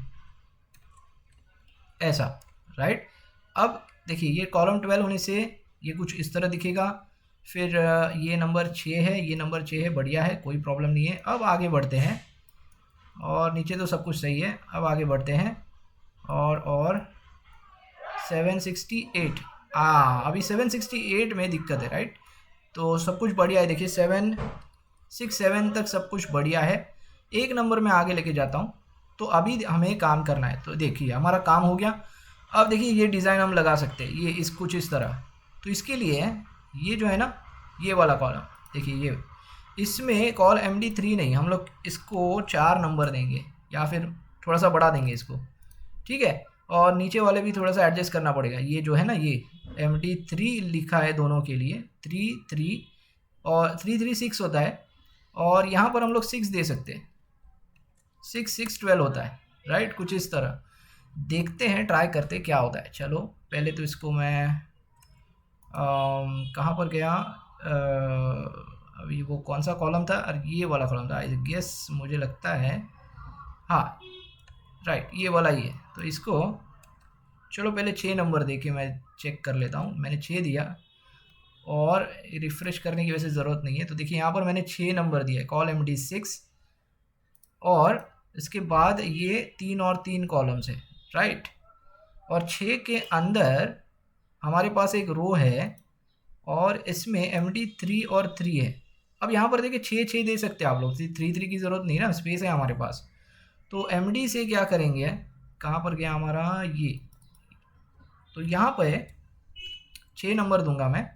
ऐसा, राइट। अब देखिए ये कॉलम 12 होने से ये कुछ इस तरह दिखेगा। फिर ये नंबर 6 है, ये नंबर 6 है, बढ़िया है, कोई प्रॉब्लम नहीं है। अब आगे बढ़ते हैं और नीचे तो सब कुछ सही है। अब आगे बढ़ते हैं और 768, अभी 768 में दिक्कत है, राइट। तो सब कुछ बढ़िया है, देखिए 767 तक सब कुछ बढ़िया है। एक नंबर में आगे लेके जाता हूँ, तो अभी हमें काम करना है। तो देखिए हमारा काम हो गया। अब देखिए ये डिज़ाइन हम लगा सकते हैं, ये इस कुछ इस तरह। तो इसके लिए ये जो है ना, ये वाला कॉलम देखिए, ये इसमें कॉल MD3 नहीं, हम लोग इसको 4 नंबर देंगे, या फिर थोड़ा सा बढ़ा देंगे इसको, ठीक है। और नीचे वाले भी थोड़ा सा एडजस्ट करना पड़ेगा। ये जो है ना, ये MD3 लिखा है दोनों के लिए, 3 3 और 3 3 6 होता है, और यहाँ पर हम लोग 6 दे सकते हैं, 6 6 12 होता है, राइट, कुछ इस तरह। देखते हैं, ट्राई करते हैं क्या होता है। चलो पहले तो इसको मैं कहाँ पर गया, अभी वो कौन सा कॉलम था, और ये वाला कॉलम था आई गेस, मुझे लगता है, हाँ राइट, ये वाला ही है। तो इसको चलो पहले 6 नंबर दे के मैं चेक कर लेता हूँ। मैंने 6 दिया, और रिफ़्रेश करने की वैसे ज़रूरत नहीं है। तो देखिए यहाँ पर मैंने 6 नंबर दिया है, कॉल MD6, और इसके बाद ये 3 और 3 कॉलम्स है, राइट। और 6 के अंदर हमारे पास एक रो है, और इसमें MD3 और 3 है। अब यहाँ पर देखिए 6 6 दे सकते हैं आप लोग, 3 3 की ज़रूरत नहीं ना, स्पेस है हमारे पास। तो MD से क्या करेंगे, कहाँ पर गया हमारा ये, तो यहाँ पे 6 नंबर दूंगा मैं,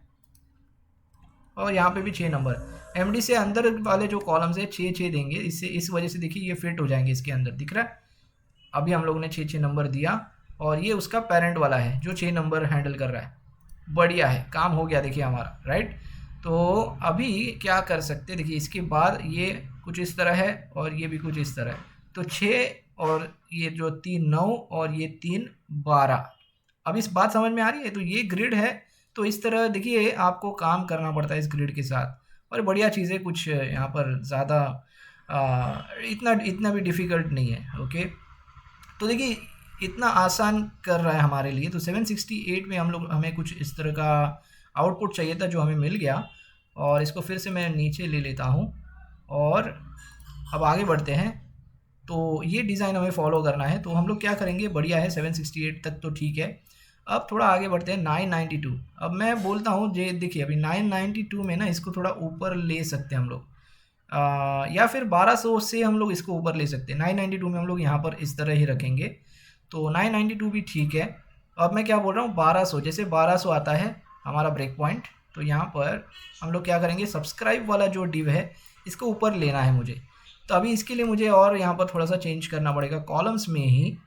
और यहाँ पे भी 6 नंबर। MD से अंदर वाले जो कॉलम्स है 6 6 देंगे, इससे इस वजह से देखिए ये फिट हो जाएंगे इसके अंदर, दिख रहा है। अभी हम लोगों ने 6 6 नंबर दिया, और ये उसका पेरेंट वाला है जो 6 नंबर हैंडल कर रहा है। बढ़िया है, काम हो गया देखिए हमारा, राइट। तो अभी क्या कर सकते हैं, देखिए इसके बाद ये कुछ इस तरह है, और ये भी कुछ इस तरह है। तो 6 और ये जो 3 9, और ये 3 12। अब इस बात समझ में आ रही है। तो ये ग्रिड है, तो इस तरह देखिए आपको काम करना पड़ता है इस ग्रिड के साथ, और बढ़िया चीज़ें, कुछ यहाँ पर ज़्यादा इतना इतना भी डिफ़िकल्ट नहीं है, ओके। तो देखिए इतना आसान कर रहा है हमारे लिए। तो 768 में हमें कुछ इस तरह का आउटपुट चाहिए था, जो हमें मिल गया। और इसको फिर से मैं नीचे ले लेता हूँ, और अब आगे बढ़ते हैं। तो ये डिज़ाइन हमें फॉलो करना है, तो हम लोग क्या करेंगे, बढ़िया है 768 तक तो ठीक है। अब थोड़ा आगे बढ़ते हैं 992। अब मैं बोलता हूँ, जे देखिए अभी 992 में ना इसको थोड़ा ऊपर ले सकते हैं हम लोग, या फिर 1200 से हम लोग इसको ऊपर ले सकते हैं। 992 में हम लोग यहाँ पर इस तरह ही रखेंगे, तो 992 भी ठीक है। अब मैं क्या बोल रहा हूँ, 1200, जैसे 1200 आता है हमारा ब्रेक पॉइंट, तो यहाँ पर हम लोग क्या करेंगे, सब्सक्राइब वाला जो डिव है इसको ऊपर लेना है मुझे। तो अभी इसके लिए मुझे और यहाँ पर थोड़ा सा चेंज करना पड़ेगा कॉलम्स में ही।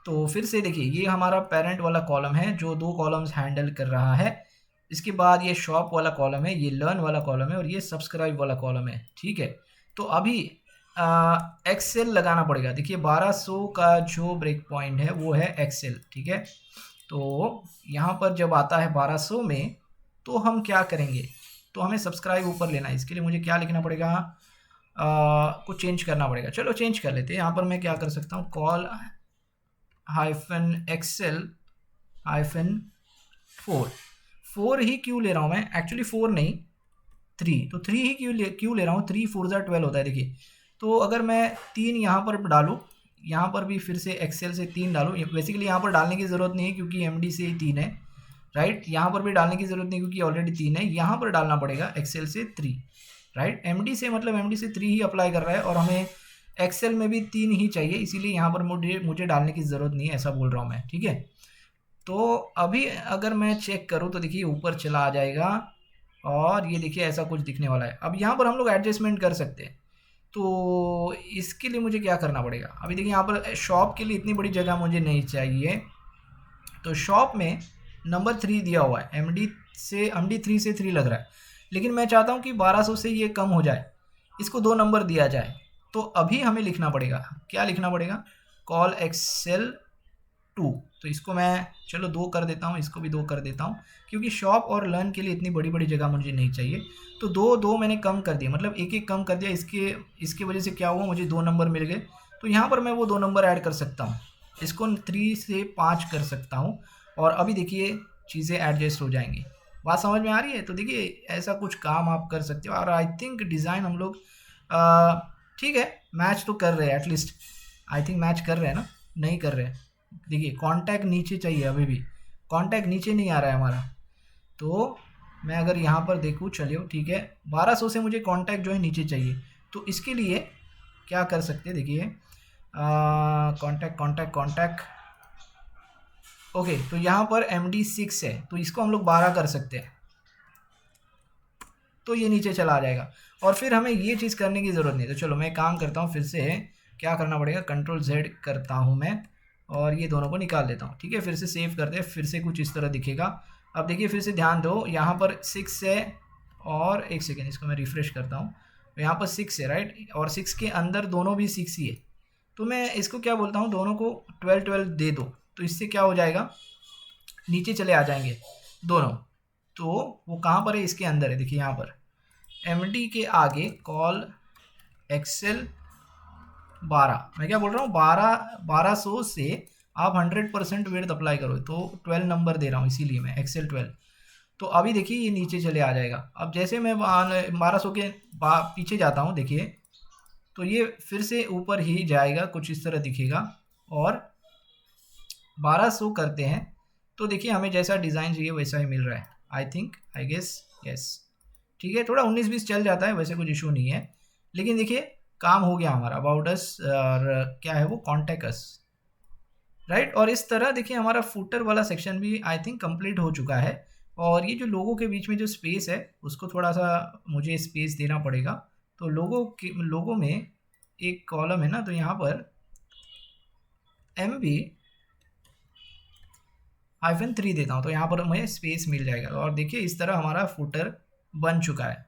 तो फिर से देखिए ये हमारा पेरेंट वाला कॉलम है जो 2 कॉलम्स हैंडल कर रहा है। इसके बाद ये शॉप वाला कॉलम है, ये लर्न वाला कॉलम है, और ये सब्सक्राइब वाला कॉलम है, ठीक है। तो अभी एक्सेल लगाना पड़ेगा। देखिए 1200 का जो ब्रेक पॉइंट है वो है एक्सेल, ठीक है। तो यहाँ पर जब आता है 1200 में, तो हम क्या करेंगे, तो हमें सब्सक्राइब ऊपर लेना है। इसके लिए मुझे क्या लिखना पड़ेगा, कुछ चेंज करना पड़ेगा। चलो चेंज कर लेते हैं। यहाँ पर मैं क्या कर सकता हूँ, कॉल -excel -4 ही क्यों ले रहा हूँ मैं, एक्चुअली 4 नहीं 3, तो 3 ही क्यों ले रहा हूँ, 3 4 12 होता है देखिए। तो अगर मैं 3 यहाँ पर डालूँ, यहाँ पर भी फिर से एक्सेल से 3 डालूँ, बेसिकली यहाँ पर डालने की ज़रूरत नहीं है क्योंकि MD से ही 3 है, राइट। यहाँ पर भी डालने की ज़रूरत नहीं क्योंकि ऑलरेडी 3 है। यहाँ पर डालना पड़ेगा एक्सेल से 3, राइट। MD से मतलब MD से 3 ही अप्लाई कर रहा है, और हमें एक्सेल में भी 3 ही चाहिए, इसीलिए यहाँ पर मुझे डालने की ज़रूरत नहीं है, ऐसा बोल रहा हूँ मैं, ठीक है। तो अभी अगर मैं चेक करूँ तो देखिए ऊपर चला आ जाएगा, और ये देखिए ऐसा कुछ दिखने वाला है। अब यहाँ पर हम लोग एडजस्टमेंट कर सकते हैं। तो इसके लिए मुझे क्या करना पड़ेगा, अभी देखिए यहाँ पर शॉप के लिए इतनी बड़ी जगह मुझे नहीं चाहिए। तो शॉप में नंबर 3 दिया हुआ है, MD3 से 3 लग रहा है, लेकिन मैं चाहता हूँ कि 1200 से ये कम हो जाए, इसको 2 नंबर दिया जाए। तो अभी हमें लिखना पड़ेगा, क्या लिखना पड़ेगा, कॉल एक्सेल 2। तो इसको मैं चलो 2 कर देता हूँ, इसको भी 2 कर देता हूँ, क्योंकि शॉप और लर्न के लिए इतनी बड़ी बड़ी जगह मुझे नहीं चाहिए। तो 2 मैंने कम कर दिया, मतलब एक एक कम कर दिया। इसके वजह से क्या हुआ, मुझे 2 नंबर मिल गए। तो यहाँ पर मैं वो 2 नंबर ऐड कर सकता हूँ, इसको 3 से 5 कर सकता हूँ, और अभी देखिए चीज़ें एडजस्ट हो जाएंगी। बात समझ में आ रही है। तो देखिए ऐसा कुछ काम आप कर सकते हो, और आई थिंक डिज़ाइन हम लोग ठीक है मैच तो कर रहे हैं, एटलीस्ट आई थिंक मैच कर रहे हैं ना, नहीं कर रहे हैं। देखिए कॉन्टैक्ट नीचे चाहिए, अभी भी कॉन्टैक्ट नीचे नहीं आ रहा है हमारा। तो मैं अगर यहाँ पर देखूँ, चलिए ठीक है, 1200 से मुझे कॉन्टैक्ट जो है नीचे चाहिए। तो इसके लिए क्या कर सकते हैं, देखिए कॉन्टैक्ट ओके। तो यहाँ पर MD6 है, तो इसको हम लोग 12 कर सकते हैं, तो ये नीचे चला आ जाएगा। और फिर हमें ये चीज़ करने की ज़रूरत नहीं। तो चलो मैं काम करता हूँ फिर से, क्या करना पड़ेगा, कंट्रोल Z करता हूँ मैं और ये दोनों को निकाल देता हूँ। ठीक है, फिर से सेव करते हैं, फिर से कुछ इस तरह दिखेगा। अब देखिए फिर से ध्यान दो, यहाँ पर 6 है और एक सेकेंड इसको मैं रिफ़्रेश करता हूँ, यहाँ पर 6 है राइट, और 6 के अंदर दोनों भी 6 ही है। तो मैं इसको क्या बोलता हूँ, दोनों को 12 दे दो, तो इससे क्या हो जाएगा, नीचे चले आ जाएंगे दोनों। तो वो कहाँ पर है, इसके अंदर है, देखिए यहाँ पर MD के आगे कॉल एक्सेल 12, मैं क्या बोल रहा हूँ 1200 से आप 100% विड्थ अप्लाई करो, तो 12 नंबर दे रहा हूँ इसीलिए मैं एक्सेल 12। तो अभी देखिए ये नीचे चले आ जाएगा। अब जैसे मैं 1200 के पीछे जाता हूँ देखिए, तो ये फिर से ऊपर ही जाएगा, कुछ इस तरह दिखेगा। और 1200 करते हैं तो देखिए हमें जैसा डिज़ाइन चाहिए वैसा ही मिल रहा है, आई गेस यस। ठीक है, थोड़ा 19-20 चल जाता है, वैसे कुछ इशू नहीं है, लेकिन देखिए काम हो गया हमारा। अबाउट अस और क्या है वो, कॉन्टैक्ट अस राइट। और इस तरह देखिए हमारा फुटर वाला सेक्शन भी आई थिंक कंप्लीट हो चुका है। और ये जो लोगों के बीच में जो स्पेस है उसको थोड़ा सा मुझे स्पेस देना पड़ेगा। तो लोगों में एक कॉलम है ना, तो यहाँ पर MB-3 देता हूँ, तो यहाँ पर मुझे स्पेस मिल जाएगा। और देखिए इस तरह हमारा फुटर बन चुका है।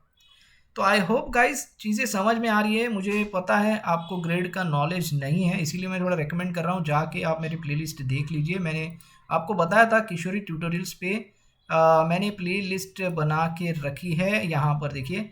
तो आई होप गाइस चीज़ें समझ में आ रही है। मुझे पता है आपको ग्रेड का नॉलेज नहीं है, इसीलिए मैं थोड़ा रेकमेंड कर रहा हूँ, जाके आप मेरी प्लेलिस्ट देख लीजिए। मैंने आपको बताया था किशोरी ट्यूटोरियल्स पे मैंने प्लेलिस्ट बना के रखी है। यहाँ पर देखिए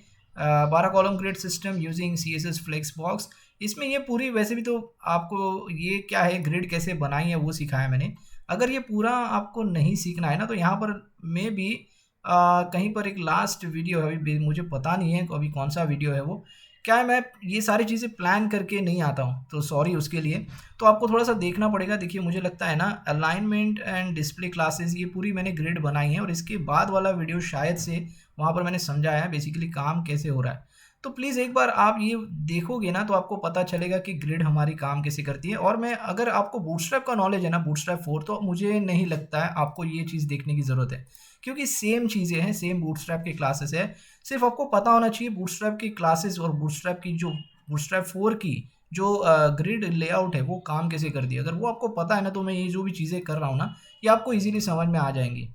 12 column grade system using CSS flex box. इसमें ये पूरी, वैसे भी तो आपको ये क्या है ग्रिड कैसे बनाई है वो सिखाया मैंने। अगर ये पूरा आपको नहीं सीखना है ना, तो यहाँ पर मैं भी कहीं पर एक लास्ट वीडियो है, अभी मुझे पता नहीं है अभी कौन सा वीडियो है वो। क्या है, मैं ये सारी चीज़ें प्लान करके नहीं आता हूँ, तो सॉरी उसके लिए। तो आपको थोड़ा सा देखना पड़ेगा। देखिए मुझे लगता है ना अलाइनमेंट एंड डिस्प्ले क्लासेस ये पूरी मैंने ग्रिड बनाई है, और इसके बाद वाला वीडियो शायद से वहाँ पर मैंने समझाया है बेसिकली काम कैसे हो रहा है। तो प्लीज़ एक बार आप ये देखोगे ना, तो आपको पता चलेगा कि ग्रिड हमारी काम कैसे करती है। और मैं, अगर आपको बूटस्ट्रैप का नॉलेज है ना, बूटस्ट्रैप 4, तो मुझे नहीं लगता है आपको ये चीज़ देखने की ज़रूरत है, क्योंकि सेम चीज़ें हैं, सेम बूटस्ट्रैप की क्लासेस है। सिर्फ आपको पता होना चाहिए बूटस्ट्रैप की क्लासेस और बूटस्ट्रैप की जो बूटस्ट्रैप 4 की जो ग्रिड लेआउट है वो काम कैसे करती है। अगर वो आपको पता है ना, तो मैं ये जो भी चीज़ें कर रहा हूँ ना, ये आपको इजीली समझ में आ जाएंगी।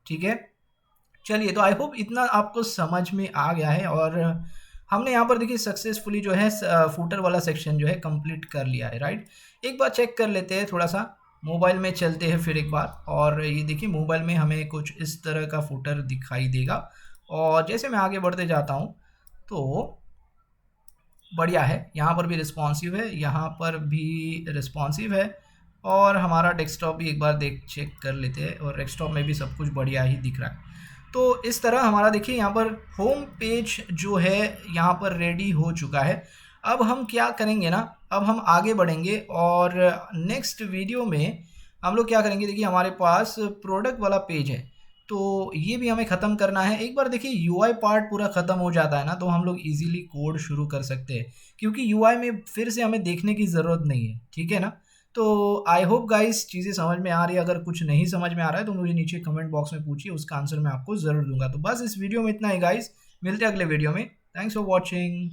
ठीक है, चलिए, तो आई होप इतना आपको समझ में आ गया है। और हमने यहाँ पर देखिए सक्सेसफुली जो है फूटर वाला सेक्शन जो है कंप्लीट कर लिया है राइट। एक बार चेक कर लेते हैं, थोड़ा सा मोबाइल में चलते हैं फिर एक बार, और ये देखिए मोबाइल में हमें कुछ इस तरह का फूटर दिखाई देगा। और जैसे मैं आगे बढ़ते जाता हूँ तो बढ़िया है, यहाँ पर भी रिस्पॉन्सिव है, यहाँ पर भी रिस्पॉन्सिव है। और हमारा डेस्कटॉप भी एक बार चेक कर लेते हैं, और डेस्कटॉप में भी सब कुछ बढ़िया ही दिख रहा है। तो इस तरह हमारा देखिए यहाँ पर होम पेज जो है यहाँ पर रेडी हो चुका है। अब हम क्या करेंगे ना, अब हम आगे बढ़ेंगे और नेक्स्ट वीडियो में हम लोग क्या करेंगे, देखिए हमारे पास प्रोडक्ट वाला पेज है, तो ये भी हमें ख़त्म करना है। एक बार देखिए UI पार्ट पूरा ख़त्म हो जाता है ना, तो हम लोग इजीली कोड शुरू कर सकते हैं, क्योंकि UI में फिर से हमें देखने की ज़रूरत नहीं है। ठीक है ना, तो आई होप गाइस चीज़ें समझ में आ रही है। अगर कुछ नहीं समझ में आ रहा है तो मुझे नीचे कमेंट बॉक्स में पूछिए, उसका आंसर मैं आपको ज़रूर दूंगा। तो बस इस वीडियो में इतना ही गाइस, मिलते हैं अगले वीडियो में। Thanks for watching.